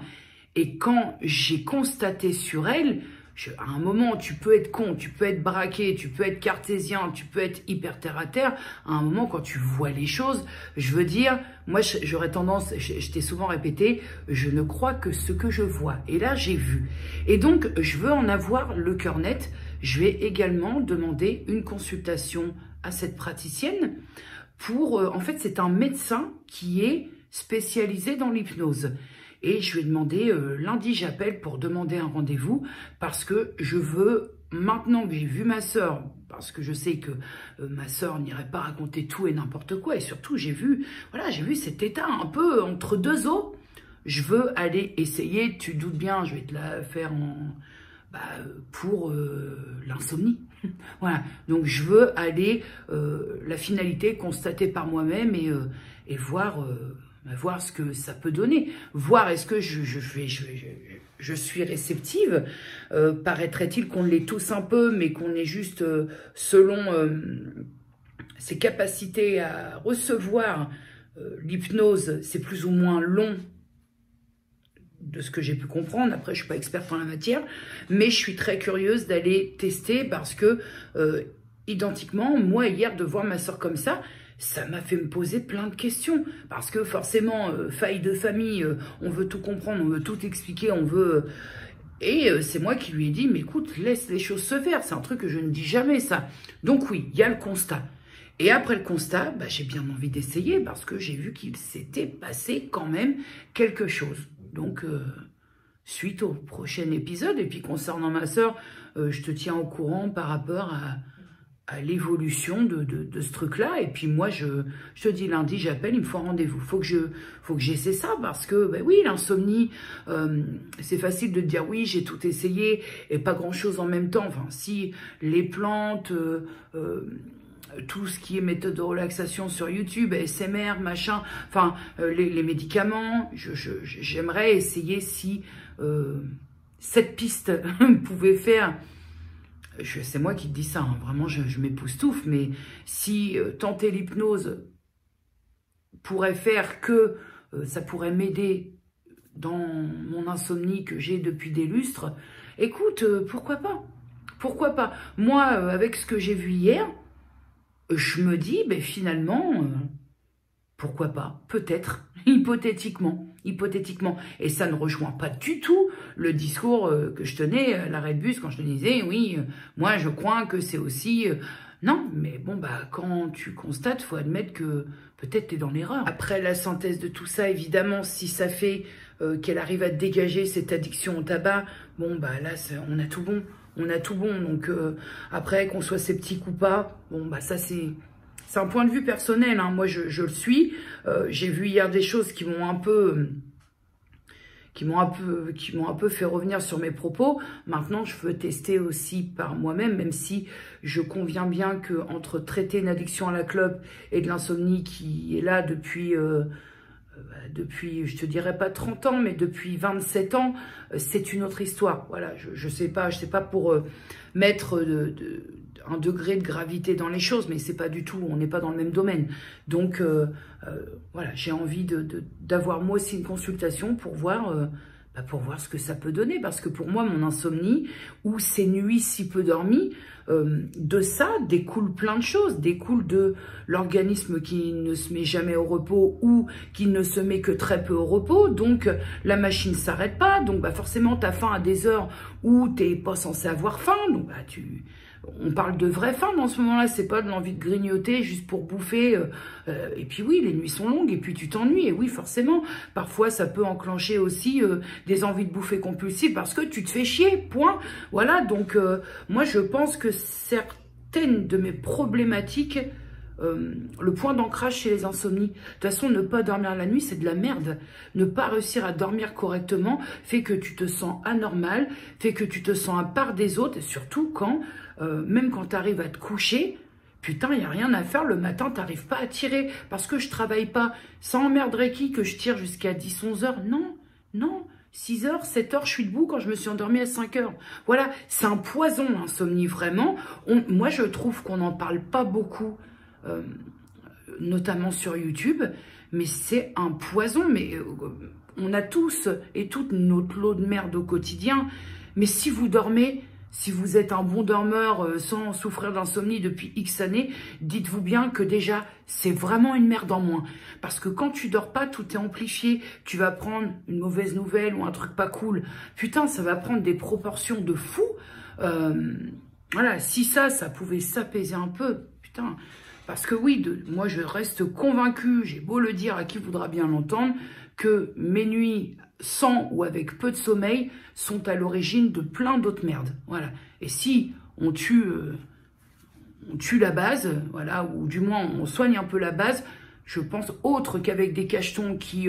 et quand j'ai constaté sur elle, à un moment, tu peux être con, tu peux être braqué, tu peux être cartésien, tu peux être hyper terre à terre. À un moment, quand tu vois les choses, je veux dire, moi, j'aurais tendance, je t'ai souvent répété, je ne crois que ce que je vois. Et là, j'ai vu. Et donc, je veux en avoir le cœur net. Je vais également demander une consultation à cette praticienne pour, en fait, c'est un médecin qui est spécialisé dans l'hypnose. Et je lui ai demandé, lundi j'appelle pour demander un rendez-vous parce que je veux, maintenant que j'ai vu ma sœur, parce que je sais que ma sœur n'irait pas raconter tout et n'importe quoi, et surtout j'ai vu, voilà, j'ai vu cet état un peu entre deux eaux. Je veux aller essayer, tu doutes bien, je vais te la faire pour l'insomnie. Voilà, donc je veux aller, la finalité, constater par moi-même et voir... voir ce que ça peut donner, voir est-ce que je suis réceptive, paraîtrait-il qu'on l'est tous un peu, mais qu'on est juste selon ses capacités à recevoir l'hypnose, c'est plus ou moins long de ce que j'ai pu comprendre. Après, je suis pas experte en la matière, mais je suis très curieuse d'aller tester parce que, identiquement, moi, hier, de voir ma soeur comme ça m'a fait me poser plein de questions. Parce que forcément, faille de famille, on veut tout comprendre, on veut tout expliquer, on veut... Et c'est moi qui lui ai dit, mais écoute, laisse les choses se faire. C'est un truc que je ne dis jamais, ça. Donc oui, il y a le constat. Et après le constat, j'ai bien envie d'essayer parce que j'ai vu qu'il s'était passé quand même quelque chose. Donc, suite au prochain épisode, et puis concernant ma sœur, je te tiens au courant par rapport à l'évolution de ce truc-là. Et puis moi, je te dis lundi, j'appelle, il me faut un rendez-vous. Faut que j'essaie ça parce que, oui, l'insomnie, c'est facile de dire oui, j'ai tout essayé et pas grand-chose en même temps. Enfin, si les plantes... tout ce qui est méthode de relaxation sur YouTube, ASMR, machin, enfin, les médicaments, j'aimerais essayer si cette piste pouvait faire, c'est moi qui te dis ça, hein, vraiment je m'époustoufle, mais si tenter l'hypnose pourrait faire que ça pourrait m'aider dans mon insomnie que j'ai depuis des lustres, écoute, pourquoi pas? Pourquoi pas? Moi, avec ce que j'ai vu hier, je me dis, finalement, pourquoi pas? Peut-être, hypothétiquement. hypothétiquement. Et ça ne rejoint pas du tout le discours que je tenais à l'arrêt de bus quand je te disais, oui, moi je crois que c'est aussi... non, mais bon, bah quand tu constates, faut admettre que peut-être tu es dans l'erreur. Après la synthèse de tout ça, évidemment, si ça fait qu'elle arrive à dégager cette addiction au tabac, bon, bah là, on a tout bon. On a tout bon. Donc après, qu'on soit sceptique ou pas, bon, bah ça c'est un point de vue personnel. Hein. Moi, je le suis. J'ai vu hier des choses qui m'ont un peu... qui m'ont un peu fait revenir sur mes propos. Maintenant, je veux tester aussi par moi-même, même si je conviens bien que entre traiter une addiction à la clope et de l'insomnie qui est là depuis, je te dirais pas 30 ans, mais depuis 27 ans, c'est une autre histoire. Voilà, je sais pas pour mettre un degré de gravité dans les choses, mais c'est pas du tout, on n'est pas dans le même domaine. Donc, voilà, j'ai envie d'avoir moi aussi une consultation pour voir ce que ça peut donner. Parce que pour moi, mon insomnie, ou ces nuits si peu dormies, de ça découle plein de choses. Découle de l'organisme qui ne se met jamais au repos ou qui ne se met que très peu au repos. Donc, la machine ne s'arrête pas. Donc, bah, forcément, tu as faim à des heures où tu n'es pas censé avoir faim. Donc, bah, on parle de vraie faim dans ce moment-là, c'est pas de l'envie de grignoter juste pour bouffer. Et puis oui, les nuits sont longues et puis tu t'ennuies. Et oui, forcément, parfois ça peut enclencher aussi des envies de bouffer compulsives parce que tu te fais chier, point. Voilà, donc moi je pense que certaines de mes problématiques, le point d'ancrage chez les insomnies, de toute façon, ne pas dormir la nuit, c'est de la merde. Ne pas réussir à dormir correctement fait que tu te sens anormal, fait que tu te sens à part des autres, et surtout quand, même quand tu arrives à te coucher, putain, il n'y a rien à faire, le matin, tu n'arrives pas à tirer, parce que je travaille pas. Ça emmerderait qui que je tire jusqu'à 10, 11 heures? Non, non. 6 heures, 7 heures, je suis debout quand je me suis endormie à 5 heures. Voilà, c'est un poison, l'insomnie, vraiment. Moi, je trouve qu'on n'en parle pas beaucoup, notamment sur YouTube, mais c'est un poison. Mais on a tous et toutes notre lot de merde au quotidien. Mais si vous dormez, si vous êtes un bon dormeur sans souffrir d'insomnie depuis X années, dites-vous bien que déjà, c'est vraiment une merde en moins. Parce que quand tu dors pas, tout est amplifié. Tu vas prendre une mauvaise nouvelle ou un truc pas cool. Putain, ça va prendre des proportions de fou. Voilà, si ça pouvait s'apaiser un peu, putain. Parce que oui, moi je reste convaincue, j'ai beau le dire à qui voudra bien l'entendre, que mes nuits sans ou avec peu de sommeil sont à l'origine de plein d'autres merdes. Voilà. Et si on tue la base, voilà, ou du moins on soigne un peu la base, je pense autre qu'avec des cachetons qui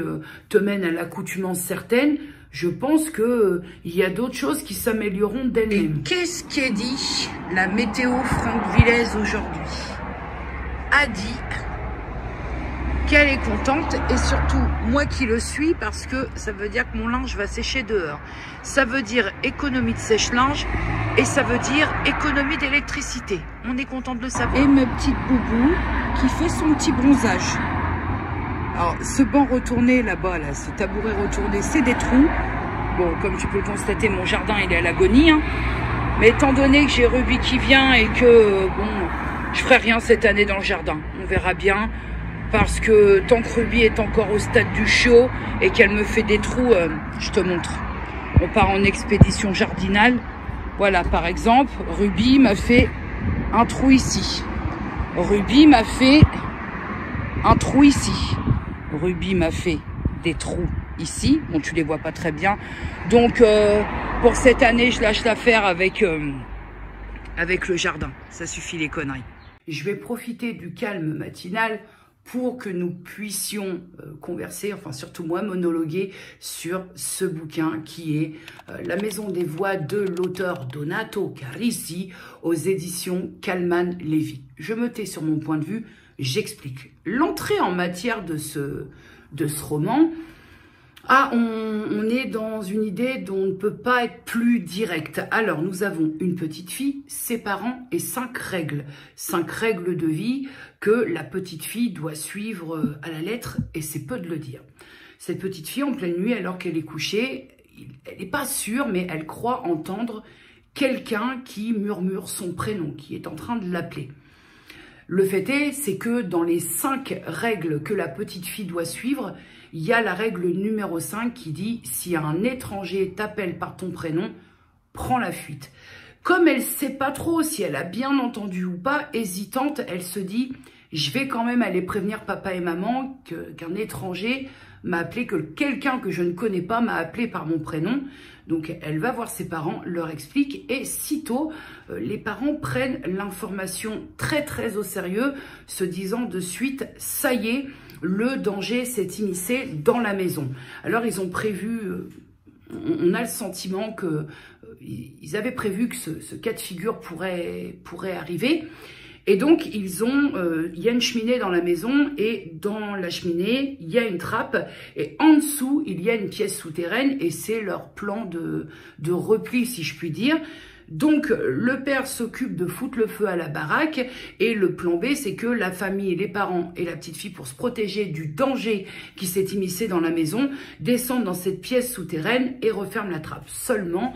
te mènent à l'accoutumance certaine, je pense que il y a d'autres choses qui s'amélioreront d'elles-mêmes. Et qu'est-ce qu'est dit la météo Franck Villez aujourd'hui? A dit qu'elle est contente et surtout moi qui le suis parce que ça veut dire que mon linge va sécher dehors. Ça veut dire économie de sèche-linge et ça veut dire économie d'électricité. On est content de le savoir. Et ma petite boubou qui fait son petit bronzage. Alors ce banc retourné là-bas, là, ce tabouret retourné, c'est des trous. Bon, comme tu peux le constater, mon jardin il est à l'agonie. Hein. Mais étant donné que j'ai Ruby qui vient et que bon, je ferai rien cette année dans le jardin. On verra bien. Parce que tant que Ruby est encore au stade du chiot et qu'elle me fait des trous, je te montre. On part en expédition jardinale. Voilà, par exemple, Ruby m'a fait un trou ici. Ruby m'a fait un trou ici. Ruby m'a fait des trous ici. Bon, tu les vois pas très bien. Donc, pour cette année, je lâche l'affaire avec le jardin. Ça suffit les conneries. Je vais profiter du calme matinal pour que nous puissions converser, enfin surtout moi, monologuer sur ce bouquin qui est La Maison des Voix de l'auteur Donato Carisi aux éditions Calman Lévy. Je me tais sur mon point de vue, j'explique. L'entrée en matière de ce roman, on est dans une idée dont on ne peut pas être plus direct. Alors, nous avons une petite fille, ses parents et 5 règles. 5 règles de vie que la petite fille doit suivre à la lettre, et c'est peu de le dire. Cette petite fille, en pleine nuit, alors qu'elle est couchée, elle n'est pas sûre, mais elle croit entendre quelqu'un qui murmure son prénom, qui est en train de l'appeler. Le fait est, c'est que dans les 5 règles que la petite fille doit suivre, il y a la règle numéro 5 qui dit « Si un étranger t'appelle par ton prénom, prends la fuite ». Comme elle ne sait pas trop si elle a bien entendu ou pas, hésitante, elle se dit « Je vais quand même aller prévenir papa et maman qu'un étranger m'a appelé, que quelqu'un que je ne connais pas m'a appelé par mon prénom ». Donc elle va voir ses parents, leur explique et sitôt les parents prennent l'information très au sérieux, se disant de suite « Ça y est, le danger s'est immiscé dans la maison ». Alors ils ont prévu... on a le sentiment qu'ils avaient prévu que ce cas de figure pourrait arriver. Et donc, il y a une cheminée dans la maison et dans la cheminée, il y a une trappe. Et en dessous, il y a une pièce souterraine et c'est leur plan de repli, si je puis dire. Donc, le père s'occupe de foutre le feu à la baraque et le plan B, c'est que la famille, les parents et la petite fille, pour se protéger du danger qui s'est immiscé dans la maison, descendent dans cette pièce souterraine et referment la trappe. Seulement,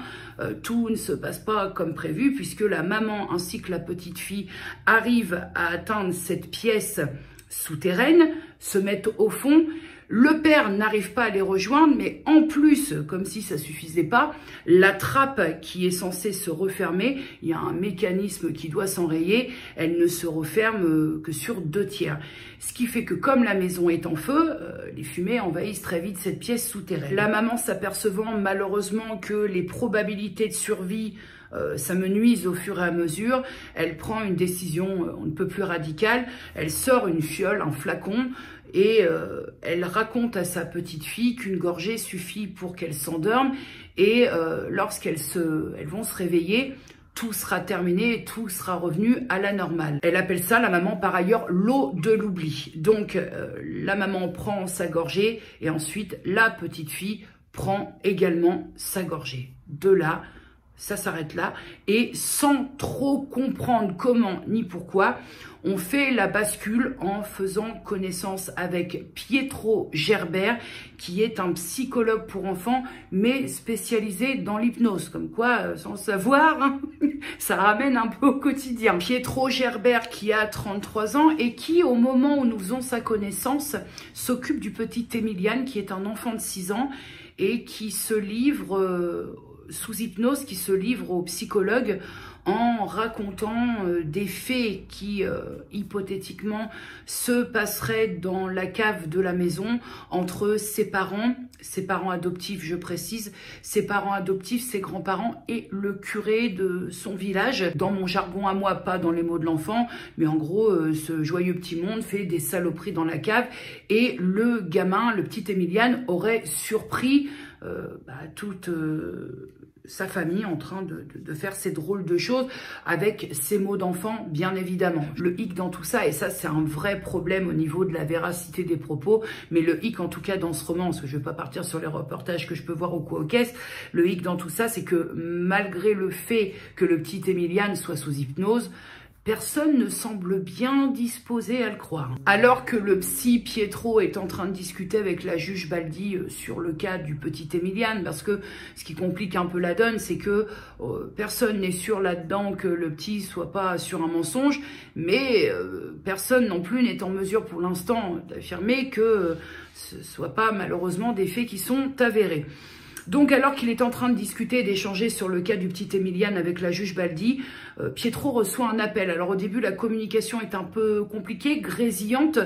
tout ne se passe pas comme prévu puisque la maman ainsi que la petite fille arrivent à atteindre cette pièce souterraine, se mettent au fond. Le père n'arrive pas à les rejoindre, mais en plus, comme si ça suffisait pas, la trappe qui est censée se refermer, il y a un mécanisme qui doit s'enrayer, elle ne se referme que sur 2/3. Ce qui fait que comme la maison est en feu, les fumées envahissent très vite cette pièce souterraine. La maman s'apercevant malheureusement que les probabilités de survie s'amenuisent au fur et à mesure, elle prend une décision on ne peut plus radicale, elle sort une fiole, un flacon, et elle raconte à sa petite fille qu'une gorgée suffit pour qu'elle s'endorme et lorsqu'elles vont se réveiller, tout sera terminé, tout sera revenu à la normale. Elle appelle ça, la maman, par ailleurs, l'eau de l'oubli. Donc, la maman prend sa gorgée et ensuite, la petite fille prend également sa gorgée. De là, ça s'arrête là. Et sans trop comprendre comment ni pourquoi, on fait la bascule en faisant connaissance avec Pietro Gerbert, qui est un psychologue pour enfants, mais spécialisé dans l'hypnose. Comme quoi, sans savoir, hein, ça ramène un peu au quotidien. Pietro Gerbert, qui a 33 ans et qui, au moment où nous faisons sa connaissance, s'occupe du petit Emilian, qui est un enfant de 6 ans et qui se livre... sous hypnose, qui se livre aux psychologues en racontant des faits qui, hypothétiquement, se passeraient dans la cave de la maison entre ses parents adoptifs, je précise, ses parents adoptifs, ses grands-parents et le curé de son village. Dans mon jargon à moi, pas dans les mots de l'enfant, mais en gros, ce joyeux petit monde fait des saloperies dans la cave et le gamin, le petit Emilian, aurait surpris toute... sa famille en train de faire ces drôles de choses avec ces mots d'enfant, bien évidemment. Le hic dans tout ça, et ça c'est un vrai problème au niveau de la véracité des propos, mais le hic en tout cas dans ce roman, parce que je ne vais pas partir sur les reportages que je peux voir au coup aux caisses, le hic dans tout ça, c'est que malgré le fait que le petit Emilian soit sous hypnose, personne ne semble bien disposé à le croire. Alors que le psy Pietro est en train de discuter avec la juge Baldi sur le cas du petit Emilian, parce que ce qui complique un peu la donne, c'est que personne n'est sûr là-dedans que le petit soit pas sur un mensonge, mais personne non plus n'est en mesure pour l'instant d'affirmer que ce ne soit pas malheureusement des faits qui sont avérés. Donc, alors qu'il est en train de discuter et d'échanger sur le cas du petit Emilian avec la juge Baldi, Pietro reçoit un appel. Alors, au début, la communication est un peu compliquée, grésillante,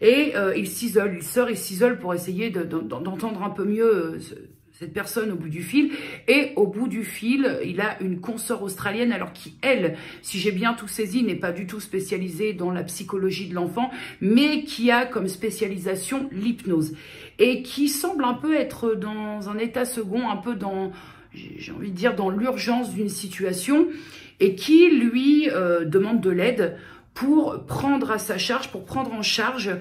et il s'isole. Il sort, il s'isole pour essayer d'entendre un peu mieux cette personne au bout du fil. Et au bout du fil, il a une consoeur australienne, alors qui, elle, si j'ai bien tout saisi, n'est pas du tout spécialisée dans la psychologie de l'enfant, mais qui a comme spécialisation l'hypnose. Et qui semble un peu être dans un état second, un peu dans, j'ai envie de dire, dans l'urgence d'une situation, et qui lui demande de l'aide pour prendre à sa charge, pour prendre en charge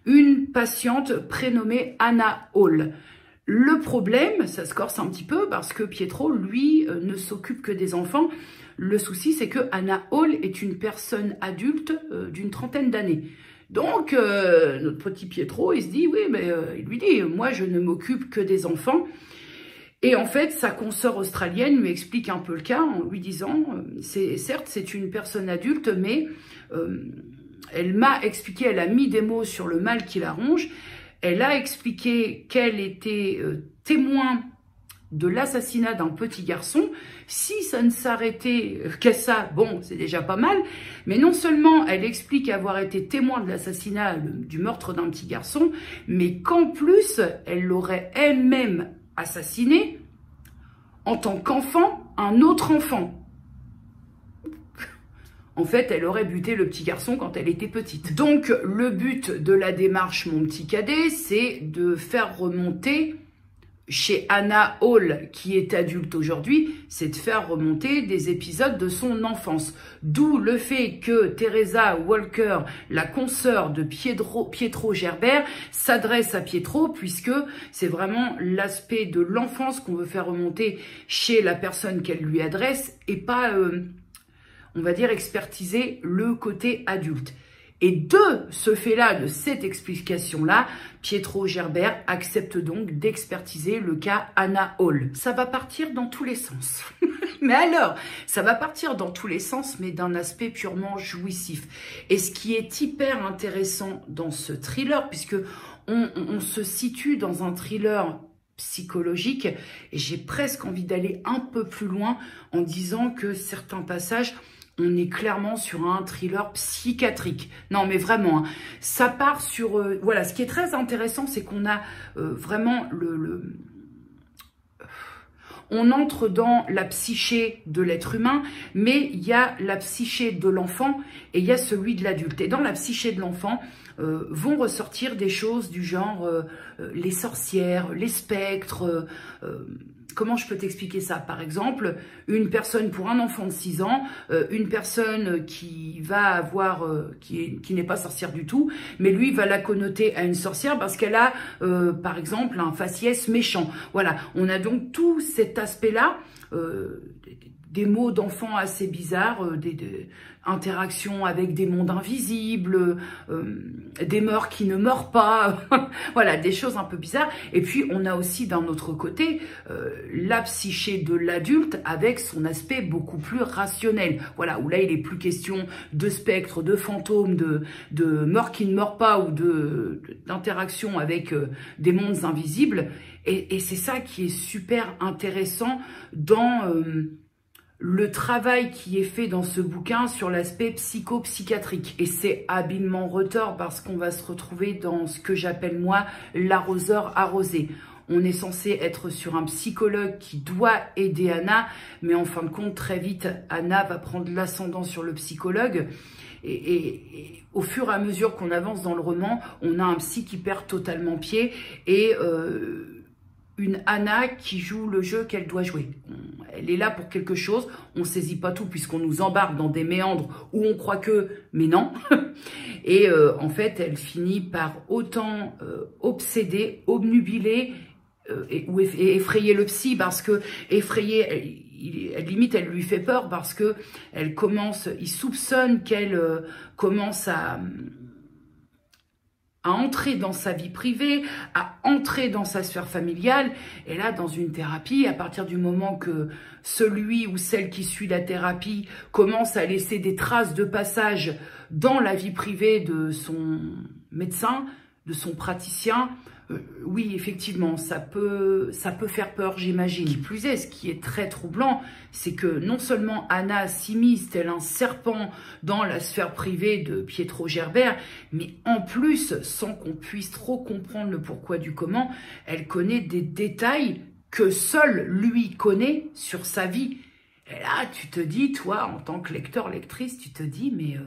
une patiente prénommée Anna Hall. Le problème, ça se corse un petit peu parce que Pietro, lui, ne s'occupe que des enfants. Le souci, c'est que Anna Hall est une personne adulte d'une 30aine d'années. Donc, notre petit Pietro, il se dit, oui, mais il lui dit, moi, je ne m'occupe que des enfants. Et en fait, sa consoeur australienne lui explique un peu le cas en lui disant, certes, c'est une personne adulte, mais elle m'a expliqué, elle a mis des mots sur le mal qui la ronge. elle a expliqué qu'elle était témoin de l'assassinat d'un petit garçon. Si ça ne s'arrêtait qu'à ça, bon, c'est déjà pas mal. Mais non seulement elle explique avoir été témoin de l'assassinat, du meurtre d'un petit garçon, mais qu'en plus, elle l'aurait elle-même assassiné en tant qu'enfant, un autre enfant. En fait, elle aurait buté le petit garçon quand elle était petite. Donc, le but de la démarche, mon petit cadet, c'est de faire remonter chez Hannah Hall, qui est adulte aujourd'hui, c'est de faire remonter des épisodes de son enfance. D'où le fait que Teresa Walker, la consoeur de Pietro Gerbert, s'adresse à Pietro, puisque c'est vraiment l'aspect de l'enfance qu'on veut faire remonter chez la personne qu'elle lui adresse, et pas, on va dire, expertiser le côté adulte. Et de ce fait-là, de cette explication-là, Pietro Gerbert accepte donc d'expertiser le cas Hannah Hall. Ça va partir dans tous les sens. Mais alors, ça va partir dans tous les sens, mais d'un aspect purement jouissif. Et ce qui est hyper intéressant dans ce thriller, puisque on se situe dans un thriller psychologique, et j'ai presque envie d'aller un peu plus loin en disant que certains passages, on est clairement sur un thriller psychiatrique. Non, mais vraiment, hein, ça part sur... voilà, ce qui est très intéressant, c'est qu'on a vraiment on entre dans la psyché de l'être humain, mais il y a la psyché de l'enfant et il y a celui de l'adulte. Et dans la psyché de l'enfant, vont ressortir des choses du genre les sorcières, les spectres... Comment je peux t'expliquer ça? Par exemple, une personne pour un enfant de 6 ans, une personne qui va avoir, qui n'est pas sorcière du tout, mais lui va la connoter à une sorcière parce qu'elle a, par exemple, un faciès méchant. Voilà, on a donc tout cet aspect-là, des mots d'enfants assez bizarres, des interactions avec des mondes invisibles, des morts qui ne meurent pas, voilà, des choses un peu bizarres. Et puis, on a aussi d'un autre côté la psyché de l'adulte avec son aspect beaucoup plus rationnel. Voilà, où là, il n'est plus question de spectres, de fantômes, de morts qui ne meurent pas ou d'interaction avec des mondes invisibles. Et c'est ça qui est super intéressant dans... le travail qui est fait dans ce bouquin sur l'aspect psychopsychiatrique. Et c'est habilement retors parce qu'on va se retrouver dans ce que j'appelle moi l'arroseur arrosé. On est censé être sur un psychologue qui doit aider Hannah, mais en fin de compte, très vite, Hannah va prendre l'ascendant sur le psychologue. Et au fur et à mesure qu'on avance dans le roman, on a un psy qui perd totalement pied et... une Hannah qui joue le jeu qu'elle doit jouer. Elle est là pour quelque chose, on ne saisit pas tout puisqu'on nous embarque dans des méandres où on croit que, mais non. Et en fait, elle finit par autant obséder, obnubiler et effrayer le psy parce que effrayer... limite, elle lui fait peur parce que il soupçonne qu'elle commence à entrer dans sa vie privée, à entrer dans sa sphère familiale. Et là, dans une thérapie, à partir du moment que celui ou celle qui suit la thérapie commence à laisser des traces de passage dans la vie privée de son médecin, de son praticien, oui, effectivement, ça peut faire peur, j'imagine. Qui plus est, ce qui est très troublant, c'est que non seulement Hannah s'immisce tel un serpent dans la sphère privée de Pietro Gerbert, mais en plus, sans qu'on puisse trop comprendre le pourquoi du comment, elle connaît des détails que seul lui connaît sur sa vie. Et là, tu te dis, toi, en tant que lecteur, lectrice, tu te dis, mais...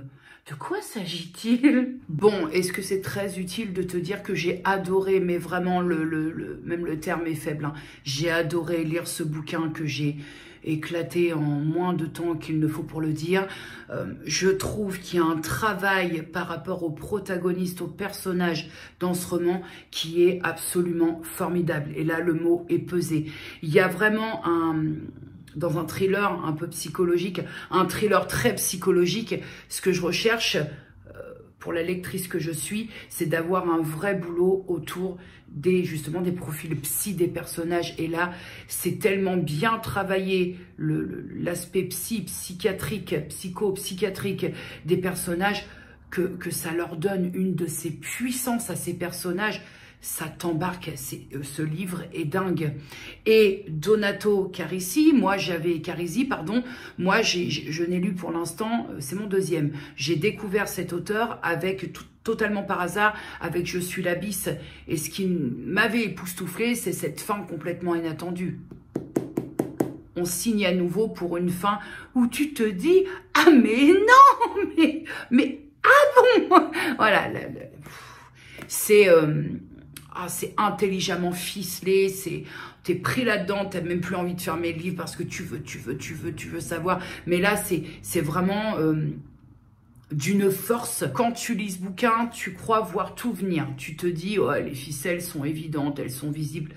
de quoi s'agit-il? Bon, est-ce que c'est très utile de te dire que j'ai adoré, mais vraiment, même le terme est faible, hein. J'ai adoré lire ce bouquin que j'ai éclaté en moins de temps qu'il ne faut pour le dire. Je trouve qu'il y a un travail par rapport au protagoniste, au personnage dans ce roman qui est absolument formidable. Et là, le mot est pesé. Il y a vraiment dans un thriller un peu psychologique, un thriller très psychologique, ce que je recherche pour la lectrice que je suis, c'est d'avoir un vrai boulot autour justement des profils psy des personnages. Et là, c'est tellement bien travaillé l'aspect psychiatrique, psychopsychiatrique des personnages que ça leur donne une de ces puissances à ces personnages. ça t'embarque, ce livre est dingue. Et Donato Carisi, pardon, moi je n'ai lu pour l'instant, c'est mon deuxième. J'ai découvert cet auteur avec totalement par hasard, avec Je suis l'abysse. Et ce qui m'avait époustouflé, c'est cette fin complètement inattendue. On signe à nouveau pour une fin où tu te dis « Ah mais non, mais ah bon !» Voilà, c'est intelligemment ficelé, t'es pris là-dedans, t'as même plus envie de fermer le livre parce que tu veux savoir. Mais là, c'est vraiment d'une force. Quand tu lis ce bouquin, tu crois voir tout venir. Tu te dis, oh, les ficelles sont évidentes, elles sont visibles.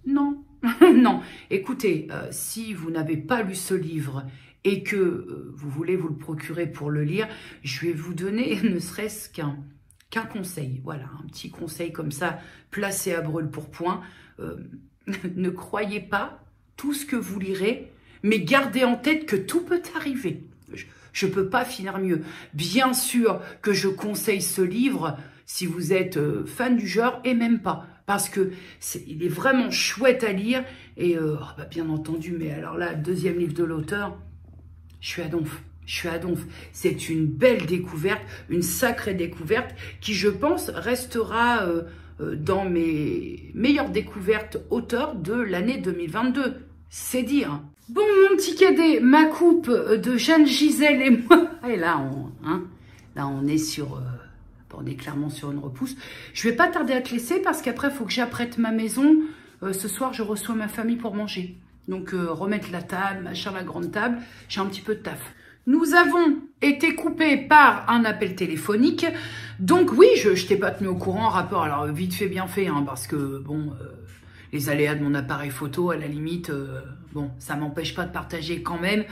Non, non. Écoutez, si vous n'avez pas lu ce livre et que vous voulez vous le procurer pour le lire, je vais vous donner ne serait-ce qu'un conseil. Voilà, un petit conseil comme ça, placé à brûle-pourpoint. Ne croyez pas tout ce que vous lirez, mais gardez en tête que tout peut arriver. Je ne peux pas finir mieux. Bien sûr que je conseille ce livre si vous êtes fan du genre et même pas. Parce que il est vraiment chouette à lire. Et bien entendu, mais alors là, deuxième livre de l'auteur, je suis à donf. Je suis à donf. C'est une belle découverte, une sacrée découverte qui, je pense, restera dans mes meilleures découvertes auteurs de l'année 2022. C'est dire. Bon, mon petit cadet, ma coupe de Jeanne Gisèle et moi. Et là, on est sur... on est clairement sur une repousse. Je vais pas tarder à te laisser parce qu'après, il faut que j'apprête ma maison. Ce soir, je reçois ma famille pour manger. Donc, remettre la table, machin, la grande table. J'ai un petit peu de taf. Nous avons été coupés par un appel téléphonique. Donc oui, je t'ai pas tenu au courant en rapport. Alors vite fait, bien fait, hein, parce que bon, les aléas de mon appareil photo, à la limite, bon, ça m'empêche pas de partager quand même,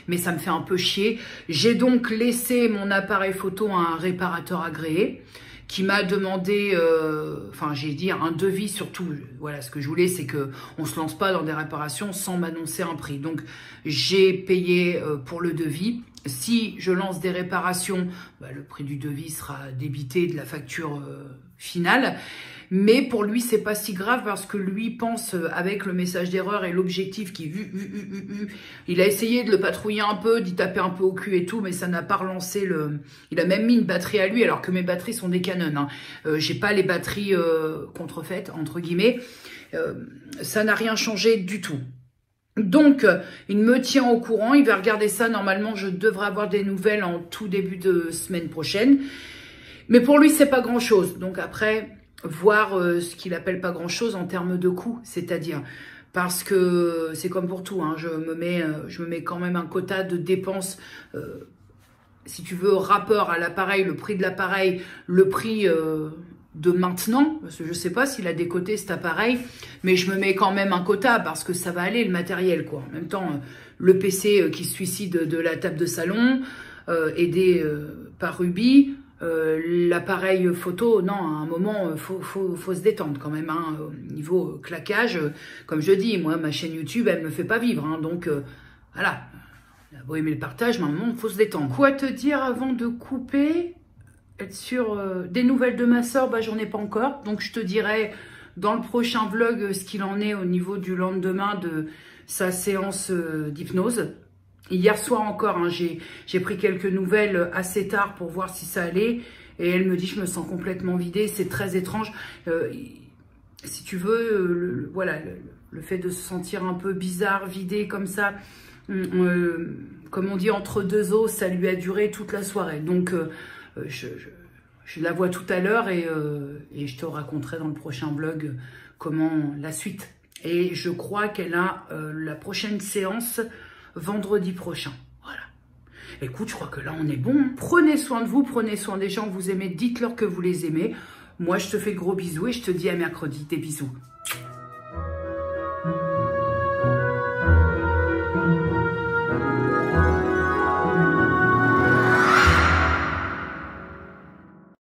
mais ça me fait un peu chier. J'ai donc laissé mon appareil photo à un réparateur agréé qui m'a demandé, j'ai dit un devis surtout. Voilà, ce que je voulais, c'est que on se lance pas dans des réparations sans m'annoncer un prix. Donc, j'ai payé pour le devis. Si je lance des réparations, le prix du devis sera débité de la facture finale. Mais pour lui, c'est pas si grave parce que lui pense avec le message d'erreur et l'objectif qui il a essayé de le patrouiller un peu, d'y taper un peu au cul et tout, mais ça n'a pas relancé le... Il a même mis une batterie à lui alors que mes batteries sont des Canon. Hein. J'ai pas les batteries contrefaites, entre guillemets. Ça n'a rien changé du tout. Donc, il me tient au courant, il va regarder ça. Normalement, je devrais avoir des nouvelles en tout début de semaine prochaine. Mais pour lui, c'est pas grand-chose. Donc après... voir ce qu'il appelle pas grand-chose en termes de coût, c'est-à-dire parce que c'est comme pour tout, hein, je me mets quand même un quota de dépenses, si tu veux, rapport à l'appareil, le prix de l'appareil, le prix de maintenant, parce que je sais pas s'il a décoté cet appareil, mais je me mets quand même un quota parce que ça va aller le matériel, quoi. En même temps, le PC qui se suicide de la table de salon, aidé par Ruby. L'appareil photo, non, à un moment, faut se détendre quand même, hein, au niveau claquage. Comme je dis, moi, ma chaîne YouTube, elle me fait pas vivre, hein, donc voilà, vous aimez le partage, mais à un moment, faut se détendre. Quoi te dire avant de couper? Être sur des nouvelles de ma soeur, j'en ai pas encore, donc je te dirai dans le prochain vlog ce qu'il en est au niveau du lendemain de sa séance d'hypnose. Hier soir encore, hein, j'ai pris quelques nouvelles assez tard pour voir si ça allait. Et elle me dit, je me sens complètement vidée, c'est très étrange. Si tu veux, le fait de se sentir un peu bizarre, vidé comme ça, comme on dit, entre deux os, ça lui a duré toute la soirée. Donc, je la vois tout à l'heure et je te raconterai dans le prochain vlog comment la suite. Et je crois qu'elle a la prochaine séance vendredi prochain. Voilà. Écoute, je crois que là, on est bon. Prenez soin de vous, prenez soin des gens que vous aimez. Dites-leur que vous les aimez. Moi, je te fais de gros bisous et je te dis à mercredi. Des bisous.